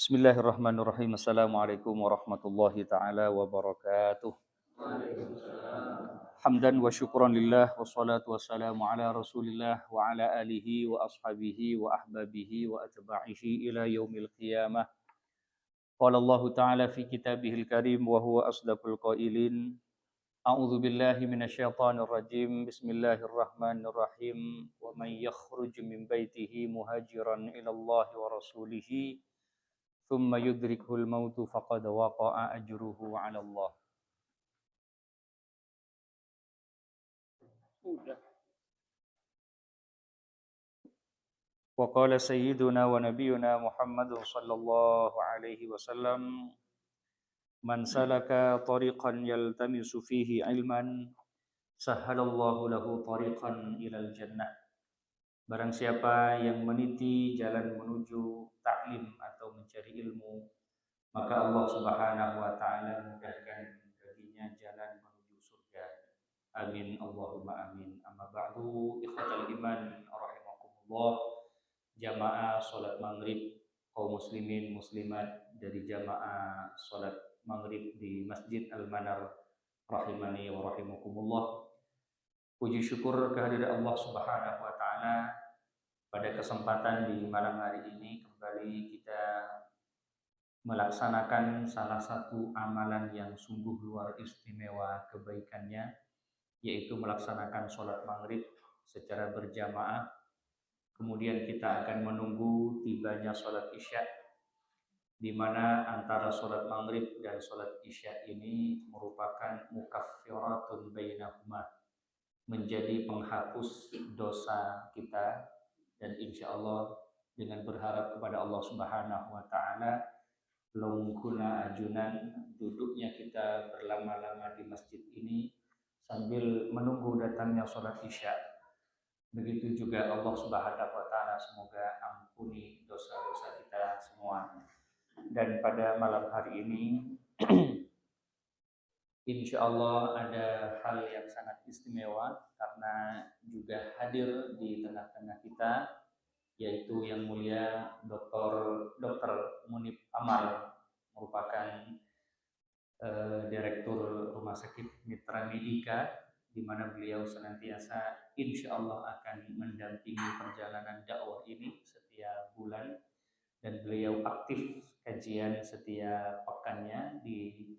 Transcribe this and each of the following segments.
Bismillahirrahmanirrahim. Assalamualaikum warahmatullahi taala wabarakatuh. Hamdan wa syukran lillah wassalatu wassalamu ala Rasulillah wa ala alihi wa ashabihi wa ahbabihi wa atba'ihi ila yaumil qiyamah. Qala Allah ta'ala fi kitabihil karim wa huwa asdaqul qailin. A'udzu billahi minasyaitonir rajim. Bismillahirrahmanirrahim. Wa man yakhruj min baitihi muhajiran ila Allah wa rasulihi thumma yudrikuhul mautu faqad waqa'a ajruhu 'ala Allah. Wa qala sayyiduna wa nabiyyuna Muhammadun sallallahu alaihi wasallam, man salaka tariqan yaltamisu fihi ilman sahhalallahu lahu tariqan ilal jannah. Barang siapa yang meniti jalan menuju taklim atau mencari ilmu, maka Allah Subhanahu wa taala mudahkan baginya jalan menuju surga. Amin Allahumma amin. Amma ba'du, ikhwatal iman rahimakumullah. Jamaah salat maghrib kaum muslimin muslimat dari jamaah salat maghrib di Masjid Al-Manar rahimani wa rahimakumullah. Puji syukur kehadirat Allah Subhanahu wa taala, pada kesempatan di malam hari ini kembali kita melaksanakan salah satu amalan yang sungguh luar istimewa kebaikannya, yaitu melaksanakan sholat maghrib secara berjamaah. Kemudian kita akan menunggu tibanya sholat isya, di mana antara sholat maghrib dan sholat isya ini merupakan mukaffiratun bainahuma, menjadi penghapus dosa kita. Dan insya Allah dengan berharap kepada Allah Subhanahu wa taala, lungkuna ajunan, duduknya kita berlama-lama di masjid ini sambil menunggu datangnya sholat isya. Begitu juga Allah Subhanahu wa taala semoga ampuni dosa-dosa kita semua. Dan pada malam hari ini insya Allah ada hal yang sangat istimewa, karena juga hadir di tengah-tengah kita, yaitu yang mulia Dr. Munib Amal, merupakan Direktur Rumah Sakit Mitra Medika, di mana beliau senantiasa insya Allah akan mendampingi perjalanan dakwah ini setiap bulan, dan beliau aktif kajian setiap pekannya di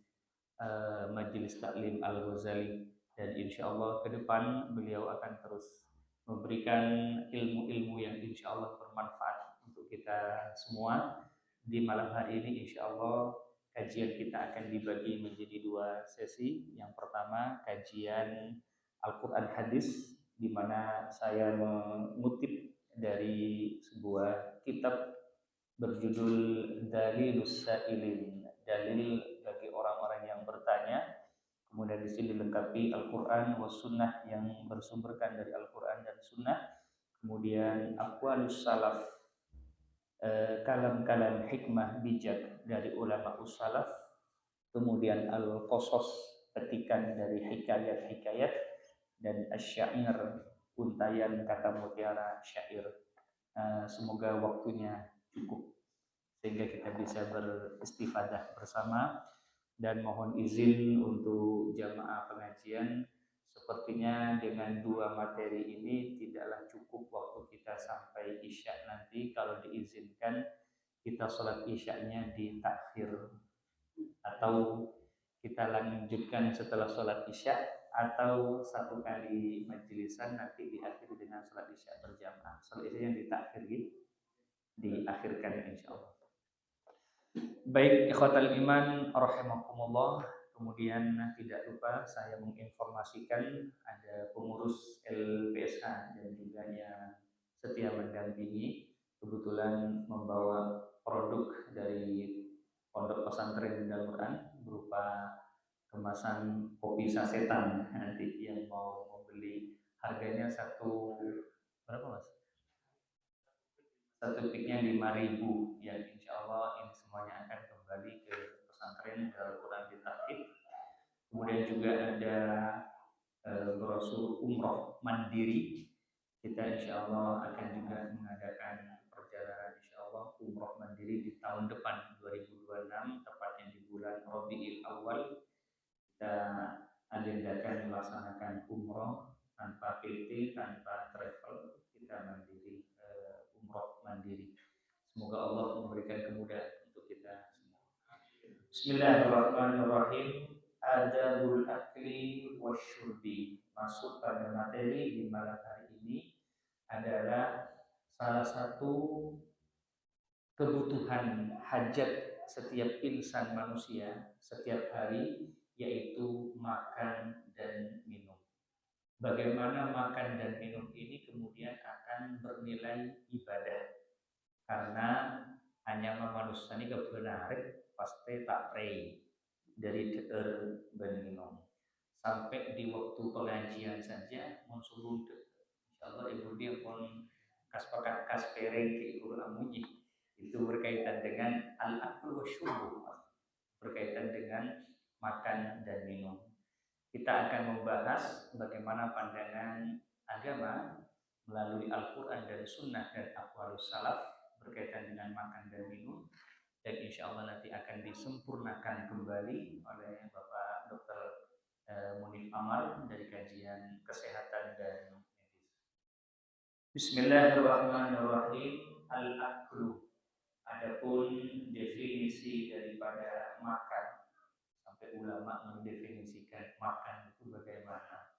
Majelis Taklim Al-Ghazali, dan insya Allah ke depan beliau akan terus memberikan ilmu-ilmu yang insya Allah bermanfaat untuk kita semua. Di malam hari ini insya Allah kajian kita akan dibagi menjadi dua sesi. Yang pertama kajian Al-Quran Hadis, di mana saya mengutip dari sebuah kitab berjudul Dalilus Sa'ilin, dalil bagi orang-orang yang bertanya. Kemudian di sini dilengkapi Al-Quran was Sunnah, yang bersumberkan dari Al-Quran dan Sunnah. Kemudian Aqwalus Salaf, kalam-kalam hikmah bijak dari ulama ussalaf. Kemudian Al-Qasas, petikan dari hikayat-hikayat. Dan Asy-Syair, untayan kata mutiara syair. Semoga waktunya cukup sehingga kita bisa beristifadah bersama. Dan mohon izin untuk jamaah pengajian, sepertinya dengan dua materi ini tidaklah cukup waktu kita sampai isya nanti. Kalau diizinkan kita sholat isyanya ditakhir, atau kita lanjutkan setelah sholat isya, atau satu kali majlisan nanti diakhiri dengan sholat isya berjamaah. Sholat isya yang ditakhir diakhirkan insya Allah. Baik, ikhwatal iman rahimakumullah. Kemudian tidak lupa saya menginformasikan ada pengurus LPSA dan juga yang setia mendampingi, kebetulan membawa produk dari Pondok Pesantren Al-Quran berupa kemasan kopi sasetan. Nanti yang mau membeli, harganya berapa mas? Satu piknya 5.000, yang insya Allah ini semuanya akan kembali ke pesantren Al-Quran di Takhid. Kemudian juga ada brosur umroh mandiri. Kita insya Allah akan juga mengadakan perjalanan insya Allah umroh mandiri di tahun depan 2026, tepatnya di bulan Rabiul Awal. Kita agendakan melaksanakan umroh tanpa PT, tanpa travel, kita mandiri, umroh mandiri. Semoga Allah memberikan kemudahan untuk kita semua. Bismillahirrahmanirrahim. Adabul akli wasyurbi. Masuk pada materi di malam hari ini adalah salah satu kebutuhan hajat setiap insan manusia setiap hari, yaitu makan dan minum. Bagaimana makan dan minum ini kemudian akan bernilai ibadah, karena hanya manusia ini kebenaran pasti tak pray dari beninong sampai di waktu pengajian saja mensuruh insyaallah ibu dia pun kas pereng ke ibu amuji itu berkaitan dengan al-akul wasyurbu, berkaitan dengan makan dan minum. Kita akan membahas bagaimana pandangan agama melalui Al-Quran dan Sunnah dan aqwalus salaf berkaitan dengan makan dan minum, dan insya Allah nanti akan disempurnakan kembali oleh Bapak Dr. Munif Amal dari kajian kesehatan dan medis. Bismillahirrahmanirrahim. Al-aklu, adapun definisi daripada makan, sampai ulama mendefinisikan makan itu bagaimana.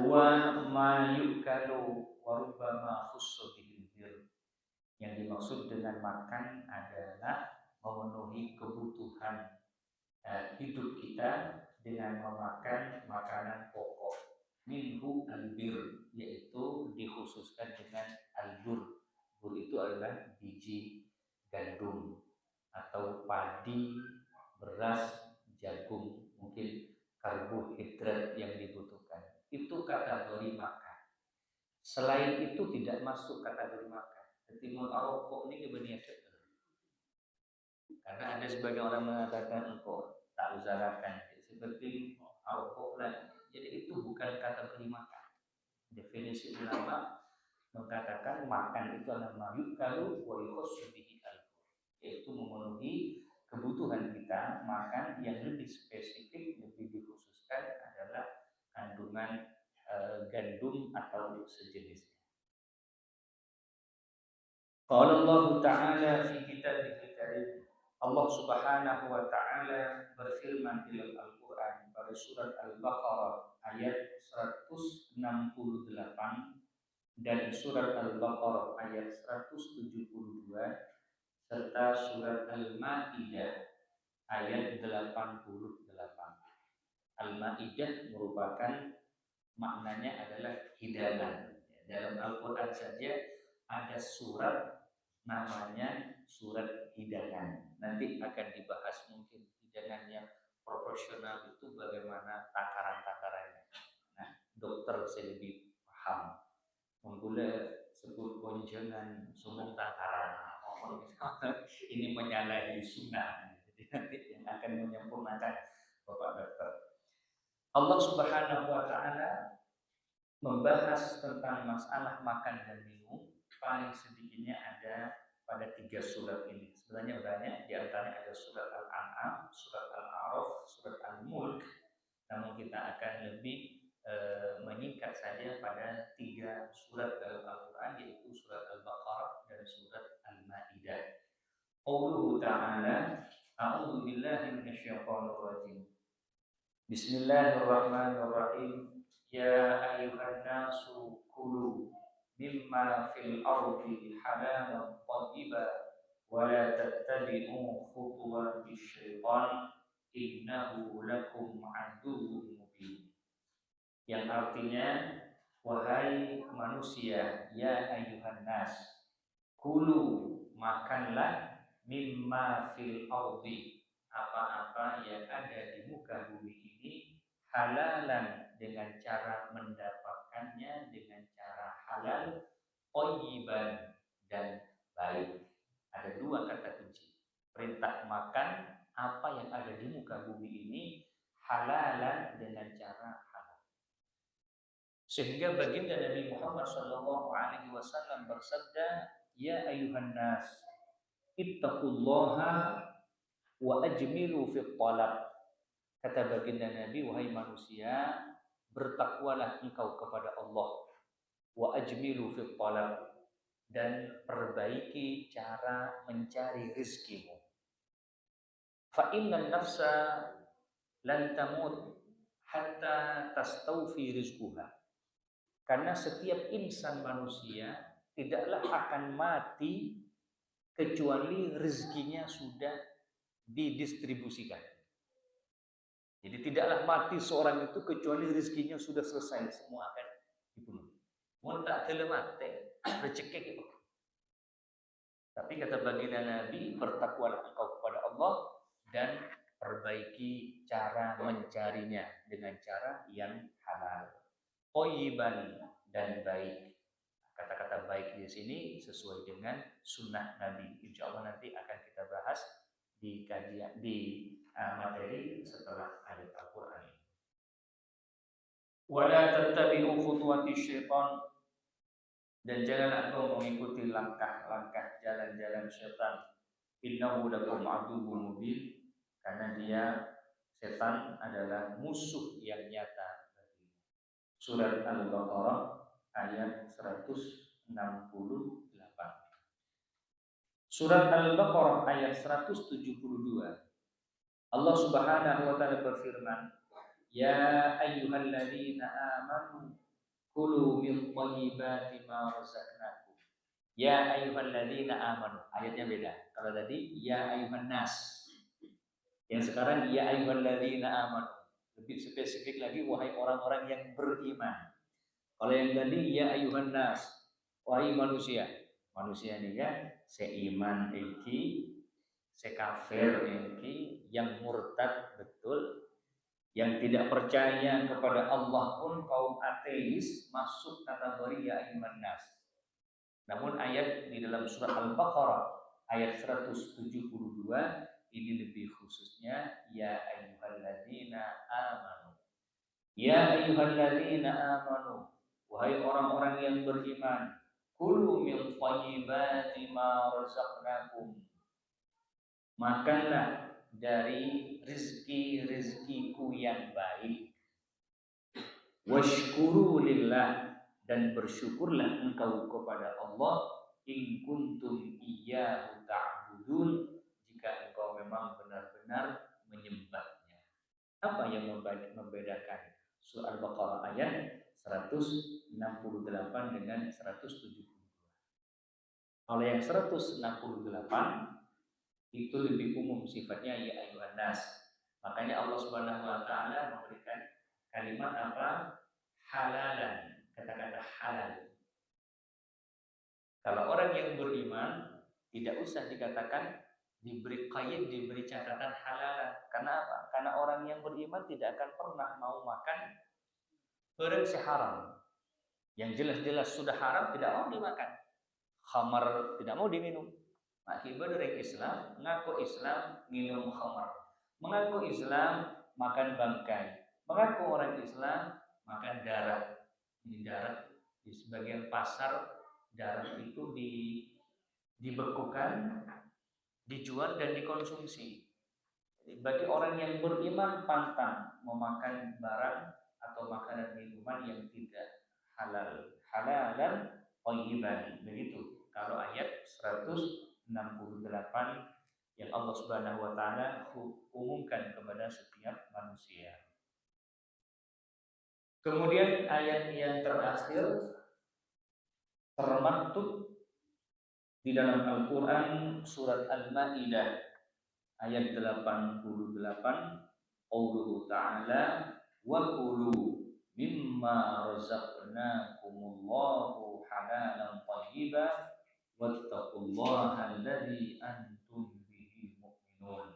Huwa ma yukalu wa rubbama khussa bil. Yang dimaksud dengan makan adalah memenuhi kebutuhan hidup kita dengan memakan makanan pokok. Minhu al-bir, yaitu dikhususkan dengan al-bur. Bur itu adalah biji gandum atau padi, beras, jagung, mungkin karbohidrat yang dibutuhkan. Itu kategori makan. Selain itu tidak masuk kategori makan. Jadi rokok ini kebanyakan. Karena ada sebagian orang mengatakan engkau tak usah makan, seperti rokok lah. Jadi itu bukan kategori makan. Definisi ulama mengatakan makan itu adalah mayuk kalau wa yukhassu bihi al-qur, yaitu memenuhi kebutuhan kita. Makan yang lebih spesifik, lebih dikhususkan adalah kandungan gandum atau sejenisnya. Qala Allah Ta'ala fi kitabihil karim. Allah Subhanahu wa taala berfirman dalam Al-Qur'an pada surat Al-Baqarah ayat 168 dan surat Al-Baqarah ayat 172 serta surat Al-Maidah ayat 88. Al-Maidah merupakan maknanya adalah hidangan. Dalam Al-Qur'an saja ada surat namanya surat hidangan. Nanti akan dibahas mungkin hidangan yang proporsional itu bagaimana takaran-takarannya. Nah, dokter saya lebih paham. Menggula sebut bonjongan sumung takaran. Ini menyalahi sunnah. Jadi nanti yang akan menyempurnakan Bapak Dokter. Allah Subhanahu wa taala membahas tentang masalah makan dan minum paling sedikitnya ada pada 3 surat ini. Sebenarnya banyak, di antaranya ada surat Al-An'am, surat Al-A'raf, surat Al-Mulk. Namun kita akan lebih menyingkat saja pada 3 surat dalam Al-Quran, yaitu surat Al-Baqarah dan surat Al-Maidah. Qauluhu ta'ala, a'udzu billahi minasyaitonir rajim. Bismillahirrahmanirrahim. Ya ayyuhan nasu kulu mimma fil ardi halalan thayyiban wa la tattabi'u khutuwatis syaitan innahu lakum aduwwun mubin. Yang artinya, wahai manusia, ya ayyuhan nas, kulu makanlah mimma fil ardi, apa-apa yang ada di muka bumi ini, halalan dengan cara mendapatkannya dengan cara halal, thayyiban dan baik. Ada 2 kata kunci. Perintah makan apa yang ada di muka bumi ini halalan dengan cara halal. Sehingga baginda Nabi Muhammad SAW bersabda, ya ayuhan nas ittaqullaha wa ajmilu fit talab. Kata baginda Nabi, wahai manusia, bertakwalah engkau kepada Allah, wa ajmilu fit talab, dan perbaiki cara mencari rizkimu. Fa innan nafsa lan tamut hatta tastawfi rizquha. Karena setiap insan manusia tidaklah akan mati kecuali rezekinya sudah didistribusikan. Jadi tidaklah mati seorang itu kecuali rezekinya sudah selesai, semua akan dipenuhi. Mun tak tele mati, rezeki gitu. Tapi kata baginda Nabi, bertakwalah engkau kepada Allah dan perbaiki cara mencarinya dengan cara yang halal, thayyiban, dan baik. Kata-kata baik di sini sesuai dengan sunnah Nabi. Insya Allah nanti akan kita bahas di kajian di materi setelah ayat Al-Quran. Wala tattabi'u khutuwati syaitan, dan jangan engkau mengikuti langkah-langkah jalan-jalan syaitan. Innahu lakum aduwwun mubin, karena dia setan adalah musuh yang nyata. Surat Al-Baqarah ayat 168. Surat Al-Baqarah ayat 172. Allah Subhanahu wa taala berfirman, "Ya ayyuhalladzina amanu kulu min thayyibati ma razaqnakum." Ya ayyuhalladzina amanu. Ayatnya beda. Kalau tadi ya ayyuhan nas. Yang sekarang ya ayyuhalladzina amanu. Lebih spesifik lagi, wahai orang-orang yang beriman. Kalau yang tadi ya ayyuhan nas, wahai manusia. Manusia ini kan seiman iki, sekafir iki, yang murtad betul, yang tidak percaya kepada Allah pun, kaum ateis, masuk kategori ya ayyuhan nas. Namun ayat di dalam surah Al-Baqarah ayat 172 ini lebih khususnya ya ayyuhalladzina amanu. Ya ayyuhalladzina amanu, wahai orang-orang yang beriman, kulu min thayyibati ma razaqnakum, makanlah dari rizki-rizkiku yang baik. Washkuru lillah, dan bersyukurlah engkau kepada Allah, in kuntum iyyahu ta'budun, jika engkau memang benar-benar menyembahnya. Apa yang membedakan surah Al-Baqarah ayat 168 dengan 172? Kalau yang 168 itu lebih umum sifatnya ya ayyuhan nas. Makanya Allah Subhanahu wa taala memberikan kalimat apa? Halalan, kata-kata halal. Kalau orang yang beriman tidak usah dikatakan diberi qaid, diberi catatan halalan. Karena apa? Karena orang yang beriman tidak akan pernah mau makan barang haram. Yang jelas-jelas sudah haram tidak mau dimakan. Khamar tidak mau diminum. Akibat dari Islam, mengaku Islam minum khamar, mengaku Islam makan bangkai, mengaku orang Islam makan darah. Ini darah di sebagian pasar, darah itu dibekukan, dijual dan dikonsumsi. Bagi orang yang beriman pantang memakan barang atau makanan minuman yang tidak halal. Halalan thayyiban, begitu. Kalau ayat 168 yang Allah Subhanahu wa taala umumkan kepada setiap manusia. Kemudian ayat yang terakhir termaktub di dalam Al-Qur'an surat Al-Maidah ayat 88, qauluhu ta'ala wa kulu mimma razaqnakumullahu halalan thayyiban wattaqullaha alladzi antum bihi mu'minun.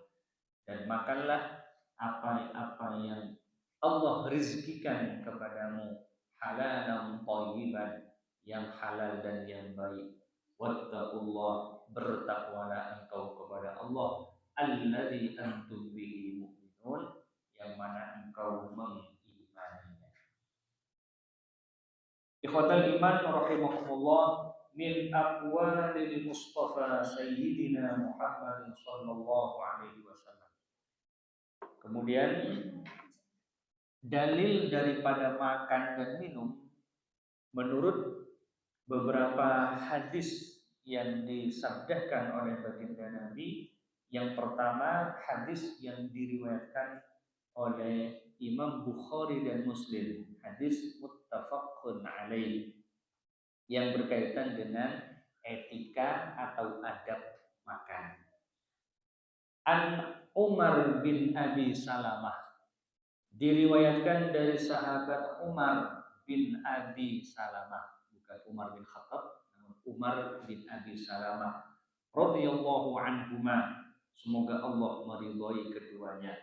Dan makanlah apa yang Allah rizkikan kepadamu, halalan thayyiban, yang halal dan yang baik. Wattaqullah, bertakwalah engkau kepada Allah, alladzi antum bihi mu'minun, yang mana engkau mengimaninya. Ikhwatal iman rahimakumullah, min aqwalil Mustafa Sayyidina Muhammad sallallahu alaihi wasallam. Kemudian dalil daripada makan dan minum menurut beberapa hadis yang disabdakan oleh baginda Nabi. Yang pertama, hadis yang diriwayatkan oleh Imam Bukhari dan Muslim, hadis muttafaqun alaih, yang berkaitan dengan etika atau adab makan. An Umar bin Abi Salamah, diriwayatkan dari sahabat Umar bin Abi Salamah, bukan Umar bin Khattab, namun Umar bin Abi Salamah radhiyallahu anhuma, semoga Allah meridhai keduanya.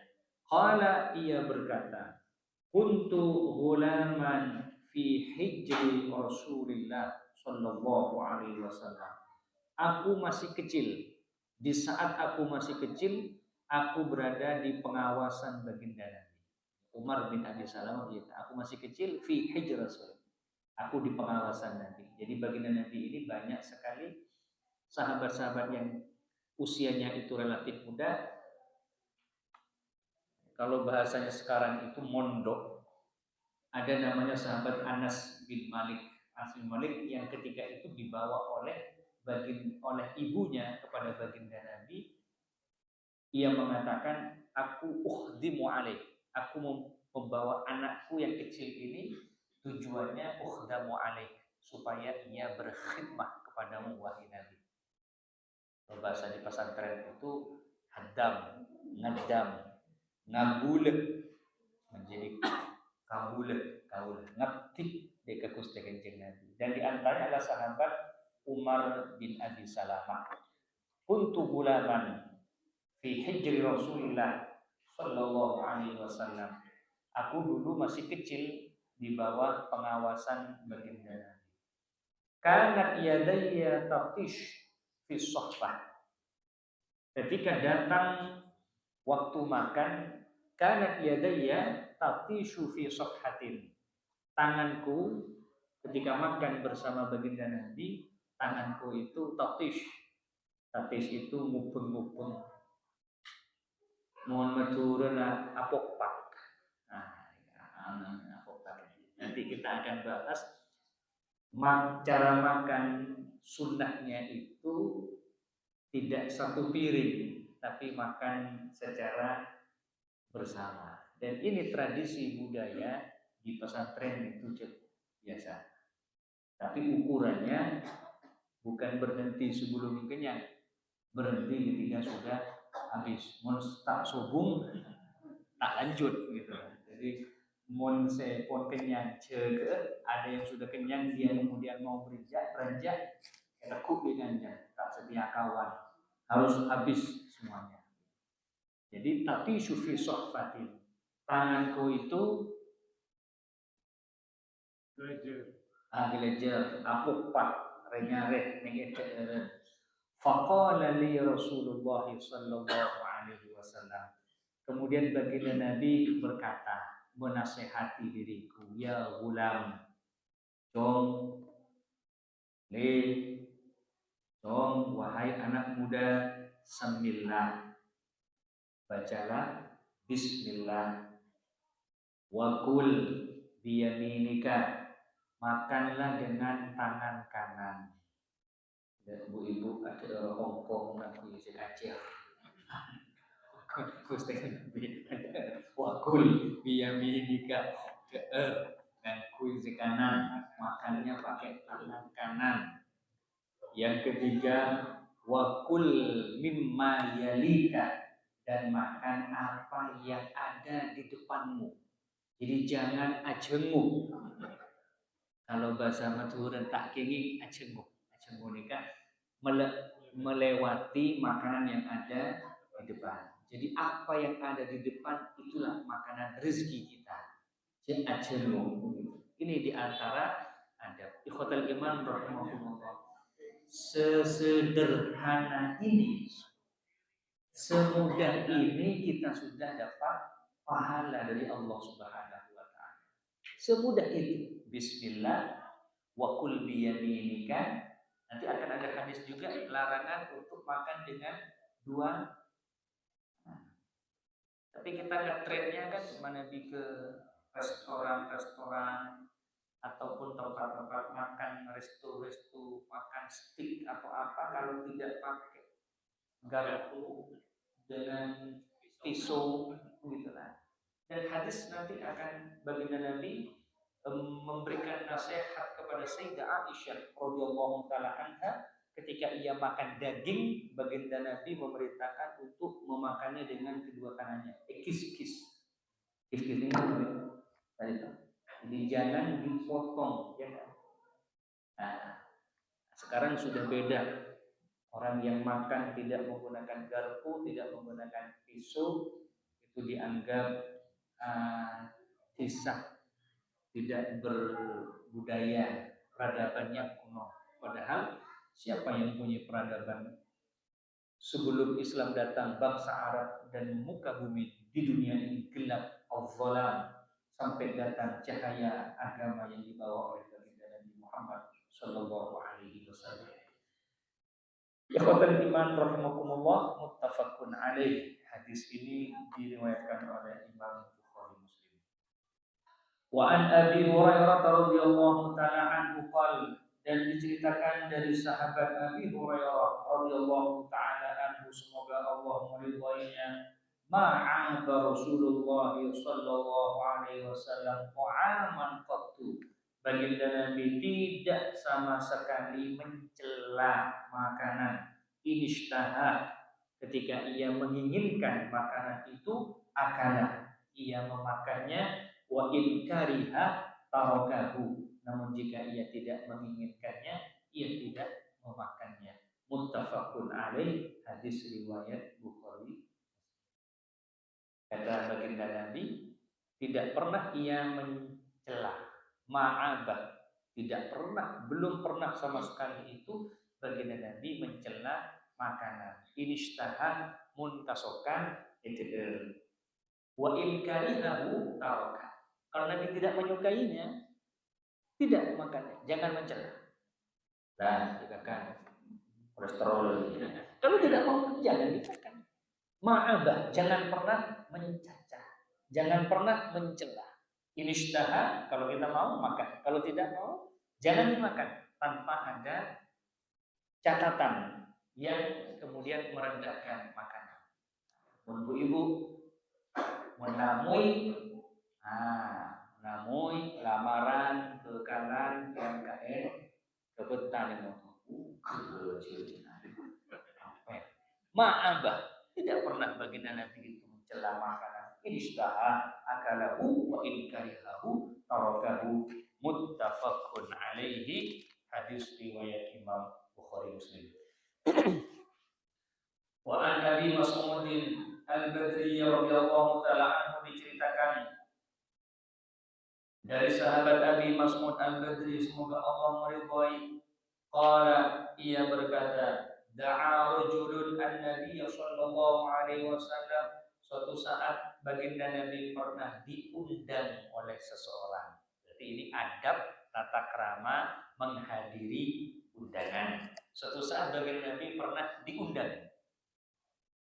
Qala, ia berkata, kuntu ghulaman fi hijri Rasulillah sallallahu alaihi wasallam. Aku masih kecil. Di saat aku masih kecil, aku berada di pengawasan baginda Nabi. Umar bin Abi Salamah berkata, aku masih kecil fi hijri Rasul. Aku di pengawasan Nabi. Jadi baginda Nabi ini banyak sekali sahabat-sahabat yang usianya itu relatif muda. Kalau bahasanya sekarang itu mondok. Ada namanya sahabat Anas bin Malik. Anas bin Malik yang ketika itu dibawa oleh ibunya kepada baginda Nabi. Ia mengatakan, aku ukhdimu alaih. Aku membawa anakku yang kecil ini, tujuannya ukhdamu alaih, supaya ia berkhidmah kepadamu wahai Nabi. Bahasa di pesantren itu hadam, ngedam, ngabuleh, menjadi kabuleh, ngetik deka Gusti Kanjeng Nabi. Dan di antaranya adalah sahabat Umar bin Abi Salamah. Kuntu gulaman fi hijri Rasulillah sallallahu alaihi wasallam. Aku dulu masih kecil di bawah pengawasan baginda Nabi. Kanat yadayya tatish fi sohfah. Ketika datang waktu makan, kanat yadayya tatishu fi sohhatin. Tanganku ketika makan bersama baginda Nabi, tanganku itu tatish. Tatish itu mupun-mupun. Mohon maturana apokpak. Nanti kita akan bahas cara makan sunnahnya itu tidak satu piring, tapi makan secara bersama. Dan ini tradisi budaya di pesantren itu biasa. Tapi ukurannya bukan berhenti sebelum kenyang, berhenti ketika sudah habis. Mun tak sobung tak lanjut gitu. Jadi mun sepon kenyang cege, ada yang sudah kenyang dia kemudian mau beranjak tekuk dengannya, tak setia kawan, harus habis semuanya. Jadi tapi syufi sohfatin, tanganku itu gelejer, apuk pak, renyareh, nengeceren. Faqala li Rasulullah sallallahu alaihi wasallam. Kemudian baginda Nabi berkata, menasehati diriku, ya gulam, dong, dong, wahai anak muda, samillah, bacalah bismillah, wakul biyaminika, makanlah dengan tangan kanan. Dan ibu-ibu ada Hongkong nanti di Aceh. Wakul biyaminika, dan kuisi kanan, makannya pakai tangan kanan. Yang ketiga, wakul mimma yalika, dan makan apa yang ada di depanmu. Jadi jangan ajenguk. Kalau bahasa Madura tak kenging ajenguk. Ajenguk nikah melewati makanan yang ada di depan. Jadi apa yang ada di depan itulah makanan rezeki kita. Jadi ajenguk. Ini di antara adab. Ikhwatal iman rahimahumullah. Sesederhana ini, semudah ini kita sudah dapat pahala dari Allah Subhanahu wa taala. Semudah itu. Bismillah wa kul biyaminika, Nanti akan ada hadis juga larangan untuk makan dengan dua. Nah, tapi kita ngetrennya kan mana di ke restoran-restoran ataupun tempat-tempat makan, resto-resto makan steak atau apa, kalau tidak pakai garpu dengan pisau gitu lah. Dan hadis nanti akan baginda Nabi memberikan nasihat kepada Sayyidah Aisyah radhiyallahu taala anha ketika ia makan daging, baginda Nabi memerintahkan untuk memakannya dengan kedua tangannya. Kis-kis. Kis-kis ini tadi itu. Jadi jangan dipotong, ya kan? Nah, sekarang sudah beda. Orang yang makan tidak menggunakan garpu, tidak menggunakan pisau, itu dianggap sisa, tidak berbudaya, peradabannya kuno. Padahal siapa yang punya peradaban? Sebelum Islam datang, bangsa Arab dan muka bumi di dunia ini gelap, al-zalam, sampai datang cahaya agama yang dibawa oleh baginda Nabi Muhammad sallallahu alaihi wasallam. Ikhwatal iman rahimakumullah, muttafaqun alaih. Hadis ini diriwayatkan oleh Imam Bukhari Muslim. Wa an Abi Hurairah radhiyallahu taala anhu qala, dan diceritakan dari sahabat Abi Hurairah radhiyallahu taala anhu, semoga Allah meridhoinya, ma'aba Rasulullah sallallahu alaihi wasallam ta'aman qattu, baginda Nabi tidak sama sekali mencela makanan. Inishtaha, ketika ia menginginkan makanan itu, akalah, ia memakannya. Wa in kariha tarakahu, namun jika ia tidak menginginkannya, ia tidak memakannya. Muttafaqun alaih, hadis riwayat Bukhari. Kata baginda Nabi, tidak pernah ia mencela, ma'abah, tidak pernah, belum pernah sama sekali itu baginda Nabi mencela makanan. Inishtaha muntasokan itidil. Wa in karihahu taraka. Kalau Nabi tidak menyukainya, tidak makannya, jangan mencela. Nah, dikatakan kolesterol. Kalau tidak mau, jangan dimakan. Ma'abah, jangan pernah mencacah, jangan pernah mencela. Inishtaha, kalau kita mau makan, kalau tidak mau jangan dimakan, tanpa ada catatan yang kemudian merendahkan makanan. Untuk ibu menamui, namui lamaran ke kanan MKN kebetan yang ma'abah, tidak pernah baginda Nabi itu mencela makanan. Inishtaha akalahu wa in karihahu tarakahu. Muttafaqun alaihi, hadis riwayat Imam Bukhari Muslim. Wa an Abi Mas'udin Al-Badri radhiyallahu taala anhu, diceritakan dari sahabat Abi Mas'ud Al-Badri, semoga Allah meridhai, qala, ia berkata, da'a rajulun an-nabiy sallallahu alaihi wasallam, suatu saat baginda Nabi pernah diundang oleh seseorang. Jadi ini adab tata krama menghadiri undangan. Suatu saat baginda Nabi pernah diundang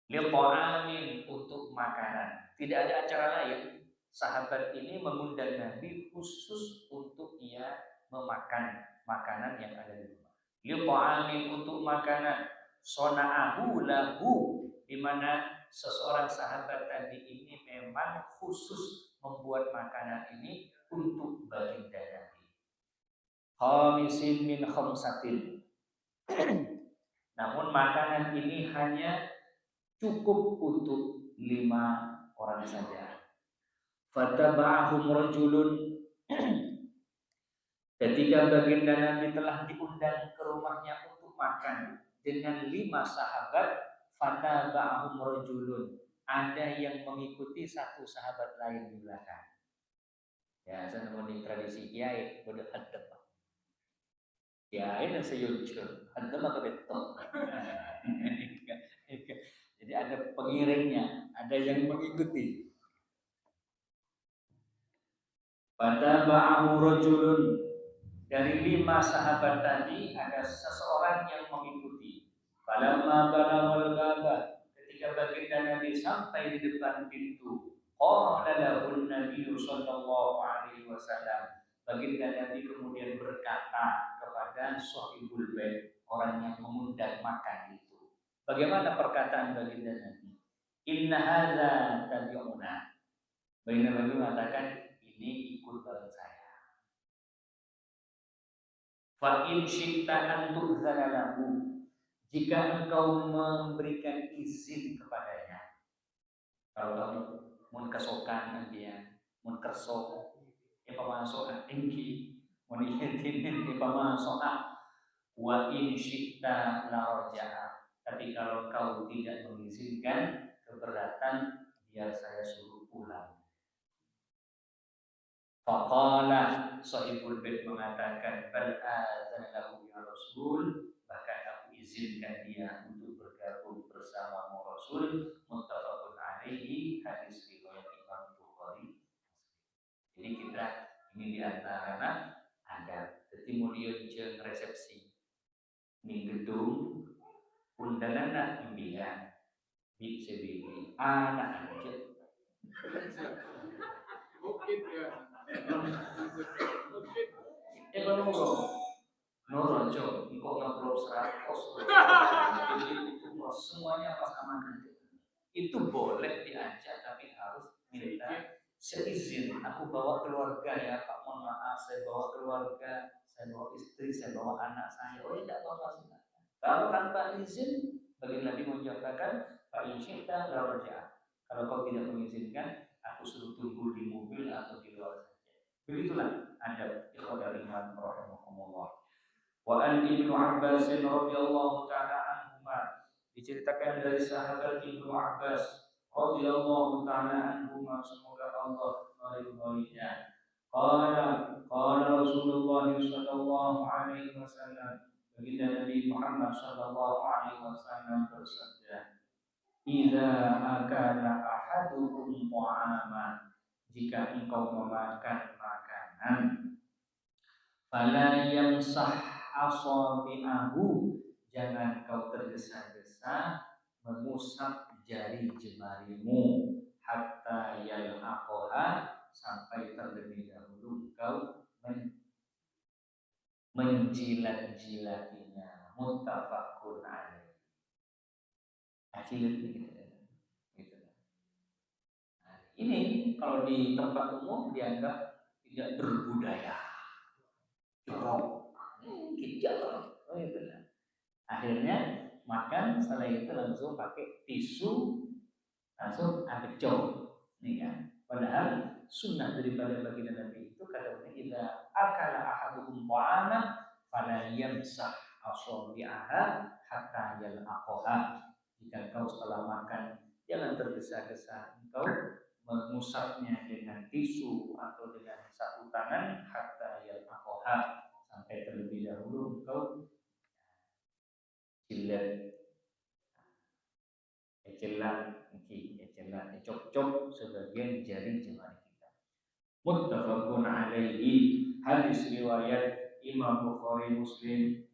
li'ta'amin, untuk makanan. Tidak ada acara lain. Sahabat ini mengundang Nabi khusus untuk ia memakan makanan yang ada di rumah. Li'ta'amin, untuk makanan. Sona'ahu lahu, di mana seseorang sahabat tadi ini memang khusus membuat makanan ini untuk baginda Nabi. Khamisin min khamsatin. Namun makanan ini hanya cukup untuk 5 orang saja. Fataba'ahum rajulun, ketika baginda Nabi telah diundang ke rumahnya untuk makan dengan 5 sahabat, fataba'ahum rajulun, ada yang mengikuti 1 sahabat lain di belakang. Ya, saya nemuin tradisi kiai bodoh hadap. Kiai dan seyuncur, hadap atau betul. Jadi ada pengiringnya, ada yang mengikuti. Fataba'ahu rajulun, Dari 5 sahabat tadi ada seseorang yang mengikuti. Falamma balagul baba, ketika baginda Nabi sampai di depan pintu, qala lahun Nabi sallallahu alaihi wasallam. Baginda Nabi kemudian berkata kepada sahibul bait, orang yang mengundang makan itu. Bagaimana perkataan baginda Nabi? Inna hadza tabi'una. Baginda Nabi mengatakan, ini ikut bareng saya. Fa in syi'ta an tu'dzana lahu, jika engkau memberikan izin kepadanya. Kalau kamu mun kesokan dia, mun kerso, ya pamasok tinggi, mun izinin ya pamasok wa in syi'ta la raja'a. Tapi kalau kau tidak mengizinkan, keberatan, biar saya suruh pulang. Faqala sahibul bait mengatakan bal adzana lahu ya Rasul, bahkan aku izinkan dia untuk bergabung bersama Rasul. Muttafaqun alaihi, hadis riwayat Imam Bukhari. Jadi kita ini diantara ada kemudian jeung resepsi ning gedung undangan imbian bi sebili anak aja. Bukit ya. Nurul Jo, engkau ngobrol 100. Semuanya pas amanah. Itu boleh diajak, tapi harus minta seizin. Aku bawa keluarga ya Pak, mohon maaf, saya bawa keluarga, saya bawa istri, saya bawa anak saya. Oh tidak apa-apa, silakan. Kalau tanpa izin, bagi Nabi menjawabkan, Pak Insyita raja. Kalau kau tidak mengizinkan, aku suruh tunggu di mobil atau di luar saja. Begitulah adab ikhwan iman rahimakumullah. Wa an Ibnu Abbas radhiyallahu ta'ala anhuma, diceritakan dari sahabat Ibnu Abbas radhiyallahu ta'ala anhuma, semoga Allah meridhoinya. Qala Rasulullah sallallahu alaihi wasallam, baginda Nabi Muhammad sallallahu alaihi wasallam bersabda, "Idza akala ahadukum ta'ama, jika engkau memakan makanan, fala yamsah asabi'ahu, jangan kau tergesa-gesa mengusap jari jemarimu, hatta yalaqaha, sampai terlebih dahulu engkau menjilat-jilatinya. Muttafaqun alaih. Jilat gitu. Ini kalau di tempat umum dianggap tidak berbudaya. Jorok. Oh itu. Akhirnya makan, setelah itu langsung pakai tisu, langsung abecok. Nih kan. Padahal sunnah daripada baginda Nabi itu kata idza akala ahadukum ta'ama fala yamsah asabi'aha hatta yalaqaha. Jika kau setelah makan, jangan tergesa-gesa engkau mengusapnya dengan tisu atau dengan sapu tangan, hatta yalaqaha, sampai terlebih dahulu engkau jilat, cok-cok sebagian jari jemari kita. Muttafaqun alaihi, hadis riwayat Imam Bukhari Muslim.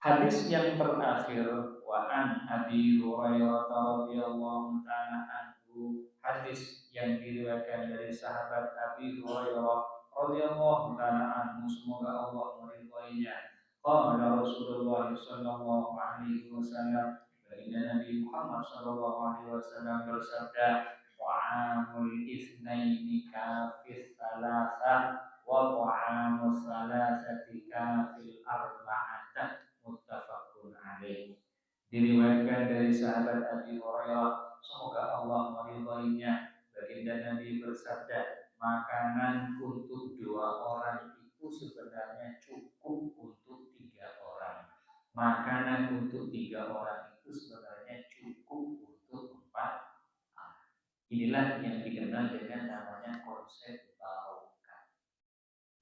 Hadis yang terakhir, wa an Abi Hurairah radhiyallahu ta'ala anhu, hadis yang diriwayatkan dari sahabat Abi Hurairah radhiyallahu ta'ala anhu, semoga Allah meridhoinya. Qala Rasulullah sallallahu alaihi wasallam, baginda Nabi Muhammad sallallahu alaihi wasallam bersabda, ta'amul itsnaini kafis salasah wa ta'amul salasati kafil arba'atah. Muttafaqun alaih. Diriwayatkan dari sahabat Abi Hurairah, semoga Allah meridhoinya, baginda Nabi bersabda, makanan untuk 2 orang itu sebenarnya cukup untuk 3 orang. Makanan untuk 3 orang itu sebenarnya cukup untuk 4 orang. Inilah yang dikenal dengan namanya konsep barokah.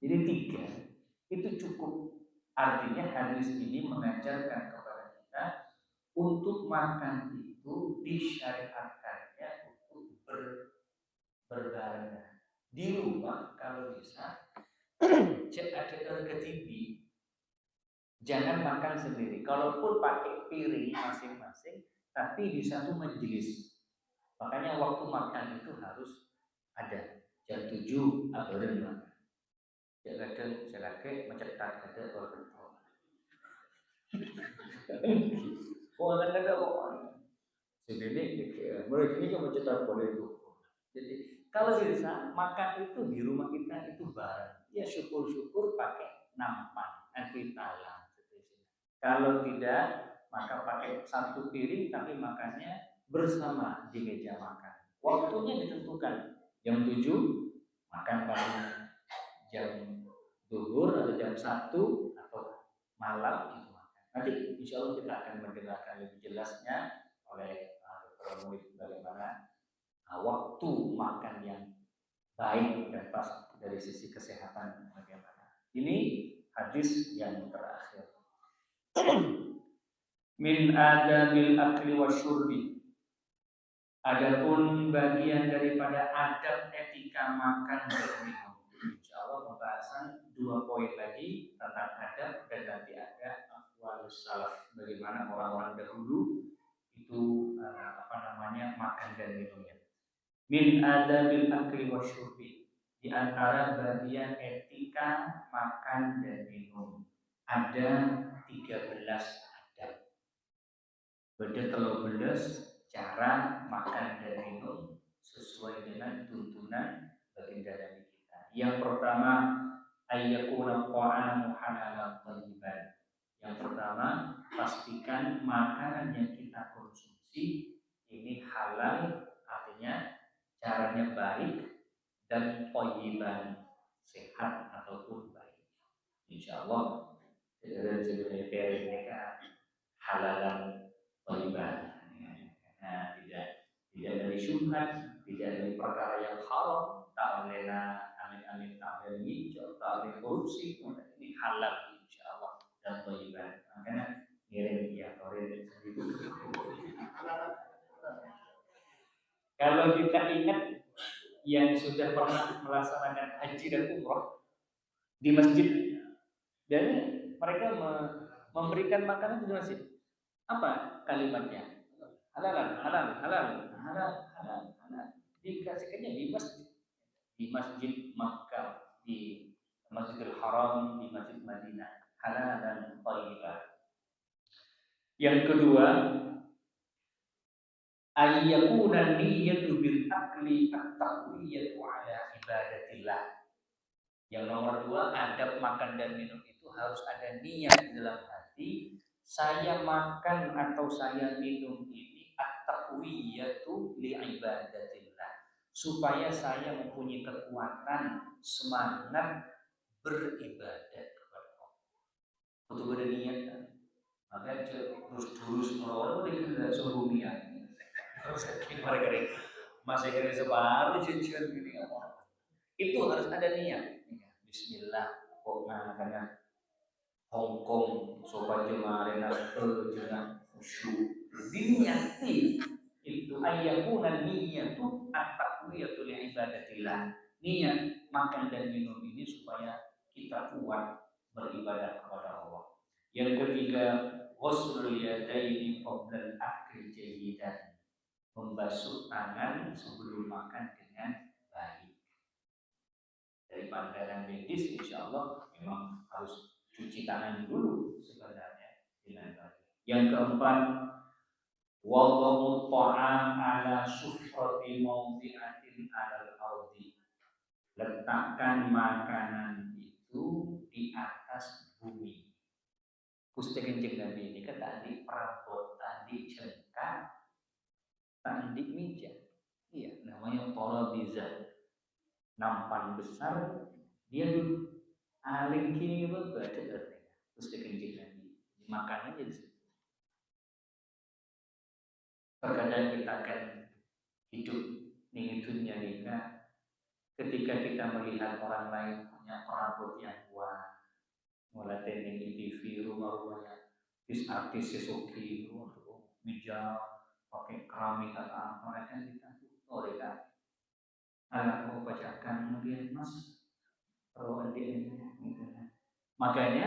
Jadi 3 itu cukup. Artinya hadis ini mengajarkan kepada kita untuk makan itu disyariatkannya untuk berbarengan di rumah kalau bisa, ada harga tinggi, jangan makan sendiri. Kalaupun pakai piring masing-masing, tapi di satu majelis. Makanya waktu makan itu harus ada. Jam 7 abadan makan. Ya kadang saya lagi mencetak ada orang tua. Oh ada kok. Sebenarnya mereka ini kan mencetak boleh itu. Jadi kalau bisa makan itu di rumah kita itu bareng. Ya syukur-syukur pakai nampan, talam. Kalau tidak, maka pakai satu piring tapi makannya bersama di meja makan. Waktunya ditentukan. Jam 7 makan paling jam zuhur atau jam 1 atau malam itu makan. Nanti insya Allah kita akan mendengarkan lebih jelasnya oleh Dr. Muid bagaimana waktu makan yang baik dan pas dari sisi kesehatan bagaimana. Ini hadis yang terakhir. Min adabil akli wasyurbi. Adapun bagian daripada adab etika makan dan minum. Insya Allah pembahasan 2 poin lagi tentang adab dan nanti ada aqwalus salaf, bagaimana orang-orang dahulu itu makan dan minumnya. Min adabil akli wasyurbi, di antara bagian etika makan dan minum ada 13 adab. Beda telur belas cara makan dan minum sesuai dengan tuntunan baginda Nabi kita. Yang pertama, ayyakuna ta'amu halalan thayyiban. Yang pertama, pastikan makanan yang kita konsumsi ini halal, artinya caranya baik dan thayyiban, sehat ataupun baik. Insyaallah sebenarnya mereka halalan thayyiban. Nah, tidak dari syubhat, tidak dari perkara yang haram, tak lena amin tak dari hijau, tak dari korupsi, ini halal insyaallah dan thayyiban. Makanya ngirim ya korin. Kalau kita ingat yang sudah pernah melaksanakan haji dan umroh di masjid, dan mereka memberikan makanan di masjid. Apa kalimatnya? Halal, halal, halal, halal, halal, halal. Dikasihkannya di masjid Makkah, di Masjidil Haram, di Masjid Madinah, halal dan thayyibah. Yang kedua, ayyakuna niyyatu bil akli at-taqwiyatu ala ibadatillah. Yang nomor 2, adab makan dan minum itu harus ada niat di dalam hati. Saya makan atau saya minum ini at-taqwiyatu li ibadatillah, supaya saya mempunyai kekuatan semangat beribadah kepada Allah. Untuk ada niat kan? Maka terus merawat tidak suruh niat. Terus mereka masih kira separuh cincin gini apa? Itu harus ada niat. Bismillah, kok makanya Hongkong, sobat jemaah jenah khusyuk. Diniati itu ayyakuna niyatu at-taqwiyatu li ibadatillah. Niat makan dan minum ini supaya kita kuat beribadah kepada Allah. Yang ketiga, ghuslul yadaini qabla al-akli jayyidan. Membasuh tangan sebelum makan dengan baik. Dari pandangan medis insya Allah memang harus cuci tangan dulu sebenarnya dengan baik. Yang keempat, wada'u ta'am ala sufrati mawdi'atin alal ardi. Letakkan makanan itu di atas bumi. Gusti Kanjeng Nabi ini kan tadi perabot, tadi cengkak, tadi meja. Iya, namanya tolabizah. Nampan besar, dia duduk. Aling kini baca artinya. Terus Kanjeng Nabi makan aja di situ. Terkadang kita akan hidup ning dunia nikah ketika kita melihat orang lain punya perabot yang kuat, mulai dari TV, rumah-rumahnya, artis sesuki, meja pakai keramik atau apa, mereka kita mereka anak mau bacakan mungkin mas, kalau Makanya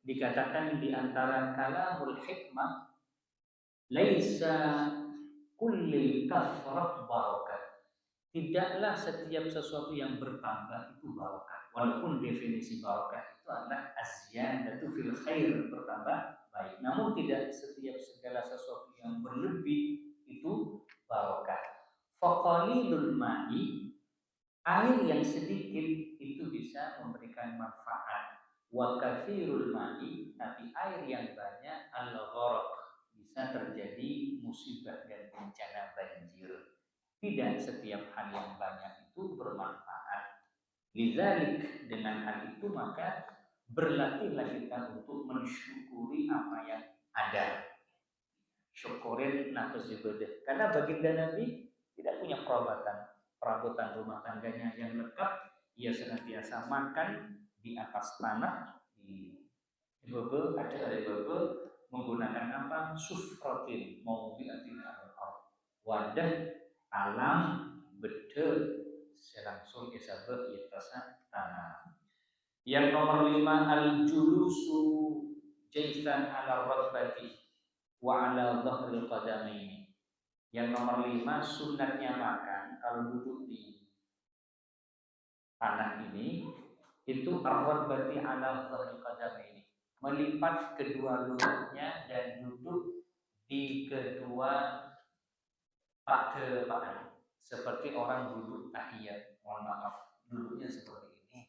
dikatakan di antara kalamul hikmah laisa kullil kasrat barakah. Tidaklah setiap sesuatu yang bertambah itu barokah. Walaupun definisi barokah itu adalah azyadatu fil khair, bertambah baik. Namun tidak setiap segala sesuatu yang berlebih itu barokah. Faqalilul ma'i, air yang sedikit itu bisa memberikan manfaat. Wa katsirul ma'i, tapi air yang banyak al-gharq, bisa terjadi musibah dan bencana banjir. Tidak setiap hal yang banyak itu bermanfaat. Lidzalik, dengan hal itu maka berlatihlah kita untuk mensyukuri apa yang ada. Syukurin nafas ibadah. Karena baginda Nabi tidak punya perabotan rumah tangganya yang lengkap. Ia senantiasa makan di atas tanah, di bebel, ada bebel, menggunakan apa? Sufratin, mau biatin wadah alam bedel selangsung isabe yatasa tanah. Yang nomor 5 al-julusu jaisan ala rabbati wa ala dhahril qadamaini. Yang nomor 5 sunatnya makan kalau duduk di tanah ini itu ar-rabbati ala dhahril qadamaini, melipat kedua lututnya dan duduk di kedua paha, seperti orang duduk tahiyat. Mohon maaf, duduknya seperti ini.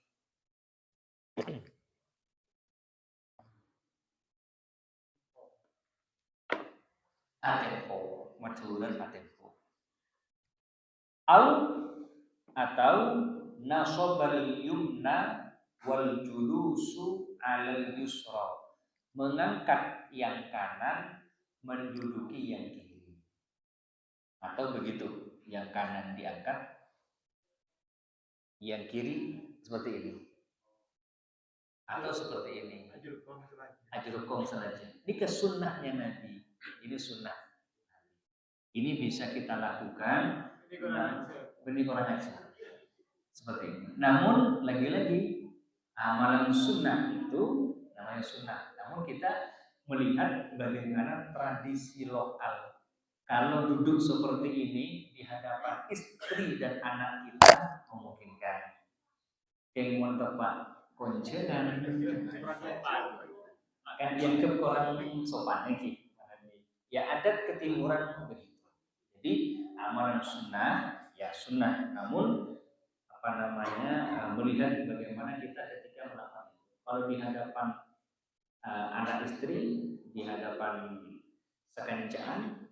Atempo, maculan atempo. Atau nasobal yumna wal julusu alal yusra, mengangkat yang kanan menduduki yang kiri. Atau begitu, yang kanan diangkat, yang kiri seperti ini. Atau seperti ini. Ajrukom saja. Ini kesunnahnya Nabi. Ini sunnah. Ini bisa kita lakukan. Benih orang aja. Seperti ini. Namun lagi-lagi amalan sunnah itu namanya sunnah. Namun kita melihat bagaimana tradisi lokal. Kalau duduk seperti ini di hadapan istri dan anak kita memungkinkan. Yang mau tepat koncenan, kan yang kurang sopan lagi. Ya adat ketimuran begitu. Jadi amalan sunnah ya sunnah. Namun melihat bagaimana kita ketika melakukan itu. Kalau di hadapan anak istri, di hadapan sekancaan,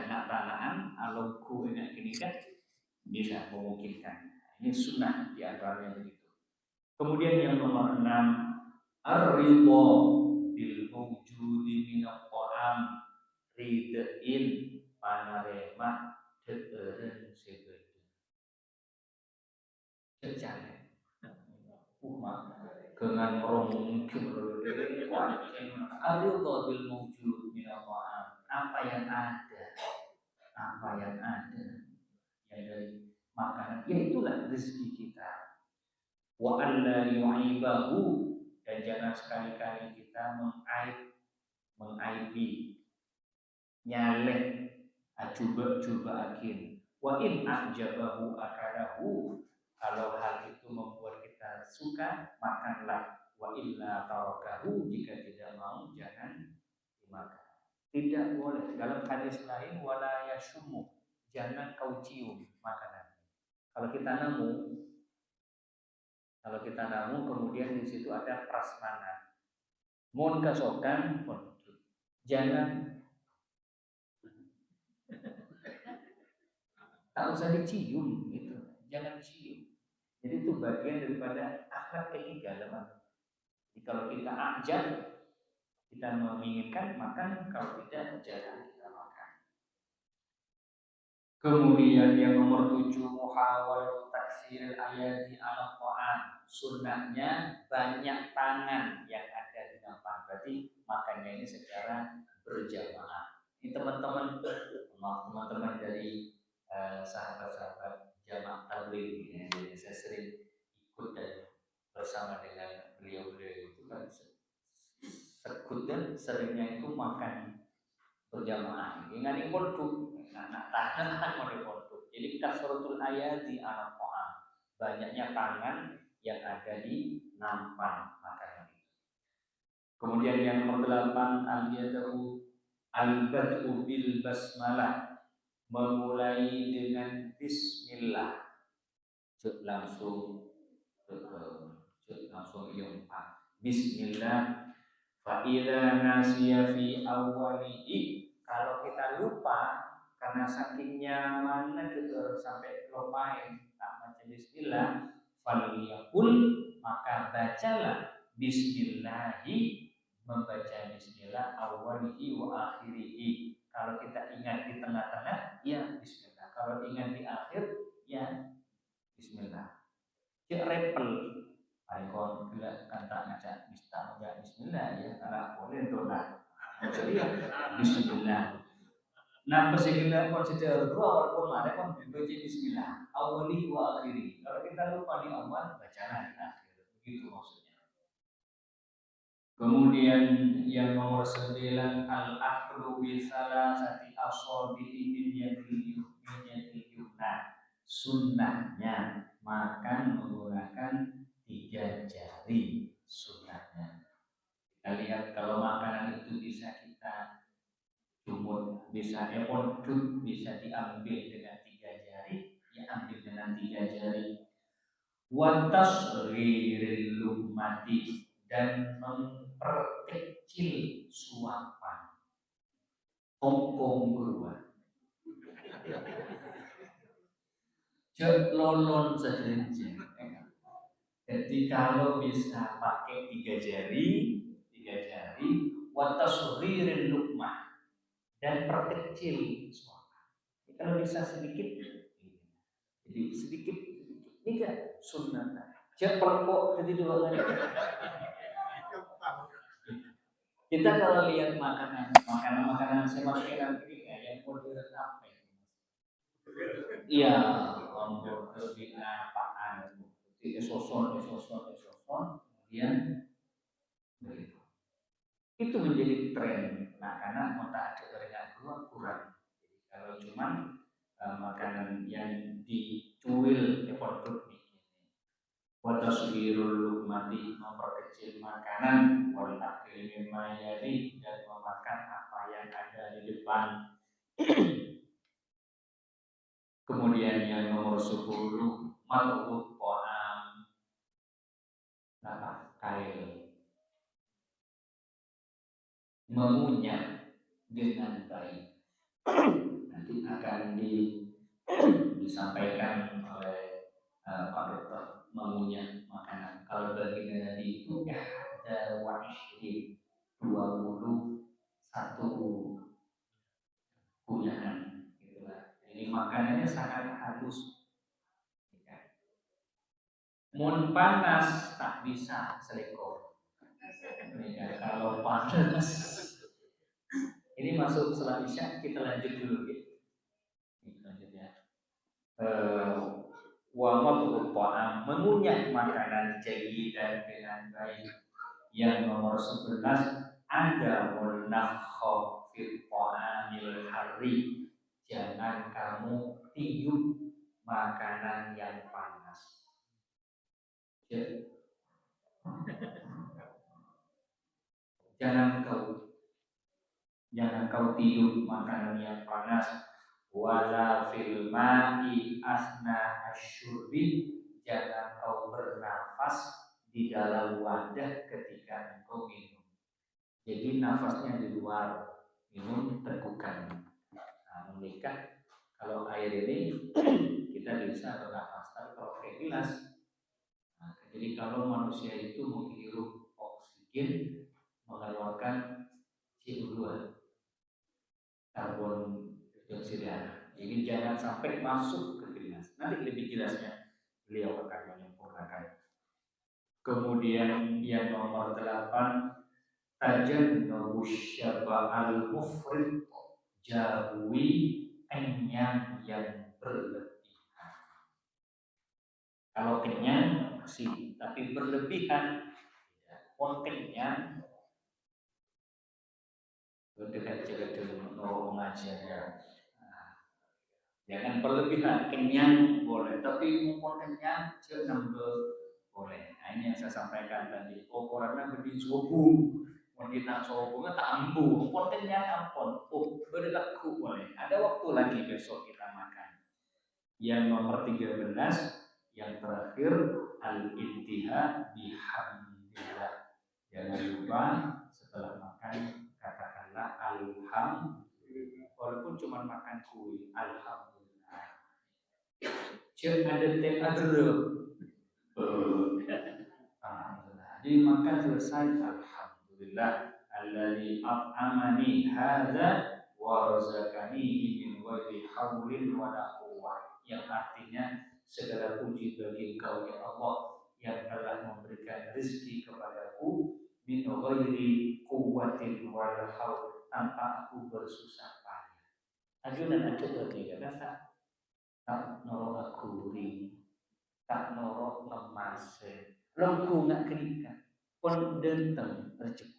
nak tanaan, alungku ini gini kan bisa memungkinkan. Ini sunnah di antaranya begitu. Kemudian yang nomor 6, ar-ridho bil mawjudi minat ta'am, ridein panarema deeren sebeda. Secane. Dengan mungkin ar-ridho bil mawjud minat ta'am, apa yang ada yang dari makanan, yaitulah rezeki kita. Wa alla yu'ibahu, dan jangan sekali-kali kita mengaibi, nyaleh, coba akin. Wa in ajabahu akalahu, kalau hal itu membuat kita suka, makanlah. Wa illa tarakahu, jika tidak mau jangan dimakan. Tidak boleh. Dalam hadis lain wala yashumu, jangan kau cium makanan. Kalau kita namu kemudian di situ ada prasmanan. Mun kasokan pun jangan tak usah dicium gitu. Jangan cium. Jadi itu bagian daripada akhlak ketiga teman. Jadi kalau kita ajak, kita menginginkan makan, kalau tidak jangan kita makan. Kemudian yang nomor 7, muhawal taksir ayati ala Quran. Sunnahnya banyak tangan yang ada di depan. Berarti makannya ini secara berjamaah. Ini teman-teman dari sahabat-sahabat jamaah tabligh ya. Jadi saya sering ikut dan bersama dengan beliau-beliau itu kan seringnya itu makan berjamaah. Ingat pondok, nak tahan oleh pondok. Jadi kasratul ayati ala ta'am, banyaknya tangan yang ada di nampan makanan itu. Kemudian yang nomor 8 al-yadahu al-bad'u bil basmalah, memulai dengan bismillah. Langsung bismillah. Fa idza nasiya fi awwalihi, kalau kita lupa karena saking nyamannya gitu sampai lupain tak baca bismillah, faliyakul, maka bacalah bismillahi, membaca bismillah awwalihi wa akhirihi. Kalau kita ingat di tengah-tengah, ya bismillah. Kalau ingat di akhir, ya bismillah. Cek repel ikon gila kata ngaca bismillah ya, karena boleh dona. Jadi ya bismillah. Nah persegila konsider dua walaupun ada kan baca bismillah awali wa akhiri. Kalau kita lupa di awal, bacalah di akhir. Begitu maksudnya. Kemudian yang nomor 9 al-aklu bi salasati asabi'i min yadil yumna. Sunnahnya makan menggunakan 3 jari, sunnahnya. Kita lihat kalau makanan itu bisa kita cumut, bisa pondok, bisa diambil dengan 3 jari, ya ambil dengan 3 jari. Wa tasghiril luqmati, dan memperkecil suapan. Kongkong keluar. Jok lolon sejenis. Jadi kalau bisa pakai 3 jari, watasghiril luqmah, dan perkecil suapan. Kalau bisa sedikit, jadi sedikit, ini kan sunnah. Jangan pelpok jadi 2 kali. Kita kalau lihat makanan semakiran ini yang modern apa ya? Iya, hamburger di apaan? Di soson, kemudian begitu. Itu menjadi tren. Nah, karena otak ada gorengan keluar kurang. Jadi kalau cuman makanan yang dicuil produk ini, watasghirul luqmati, memperkecil makanan, wal akli mimma yali, dan memakan apa yang ada di depan. Kemudian yang nomor 10 mar'ut ta'am, kail, mengunyah dengan baik. Nanti akan disampaikan oleh Pak Dokter mengunyah makanan. Kalau bagi Nabi itu ada wahid 21 kunyahan. Jadi makanannya sangat halus. Mun panas tak bisa selekor. Kalau panas, ini masuk setelah Isya, kita lanjut dulu ya. Lanjut ya. Wa madhub ta'am, mengunyah makanan jayidan dengan baik. Yang nomor 11 ada munafkha fil ta'amil harri, jangan kamu tiup makanan yang panas. Jangan kau tiup makanan yang panas. Wala fil ma'i asna asyurbi, jangan kau bernafas di dalam wadah ketika engkau minum. Jadi nafasnya di luar, minum tekukan. Nah, menikah kalau air ini kita bisa bernafas, tapi kalau pakai gelas. Nah, jadi kalau manusia itu menghirup oksigen, mengeluarkan CO2, karbon dioksida. Jadi jangan sampai masuk ke gelas. Nanti lebih jelasnya beliau akan menyempurnakan. Kemudian yang nomor 8, tajannabu syaba'al mufrid, jauhi kenyang yang berlebihan. Kalau kenyang masih, tapi berlebihan pun kenyang berdekat dengan pengajiannya. Jangan berlebihan, kenyang boleh, tapi mau kenyang jangan boleh. Nah, ini yang saya sampaikan tadi. Oh, karena berdiri sobung, wanita sobungnya tak ambu, pun kenyang ampun. Oh, berlaku boleh. Ada waktu lagi besok kita makan. Yang nomor 13, yang terakhir al-intiha bihamdillah. Jangan lupa setelah makan katakanlah alhamdulillah. Walaupun cuma makan kue, alhamdulillah. Cek ada teh adrep. Alhamdulillah. Jadi makan selesai, alhamdulillah. Alladzi at'amani hadza wa razaqani min ghairi haulin wa la quwwah. Yang artinya segala puji bagi Engkau ya Allah yang telah memberikan rezeki kepadaku min ghairi quwwatin wa la haul, tanpa aku bersusah payah. Ajunan lagi kata tak noro aku ring, tak noro ngemase, lengku nak kerika, pun denteng rezeki.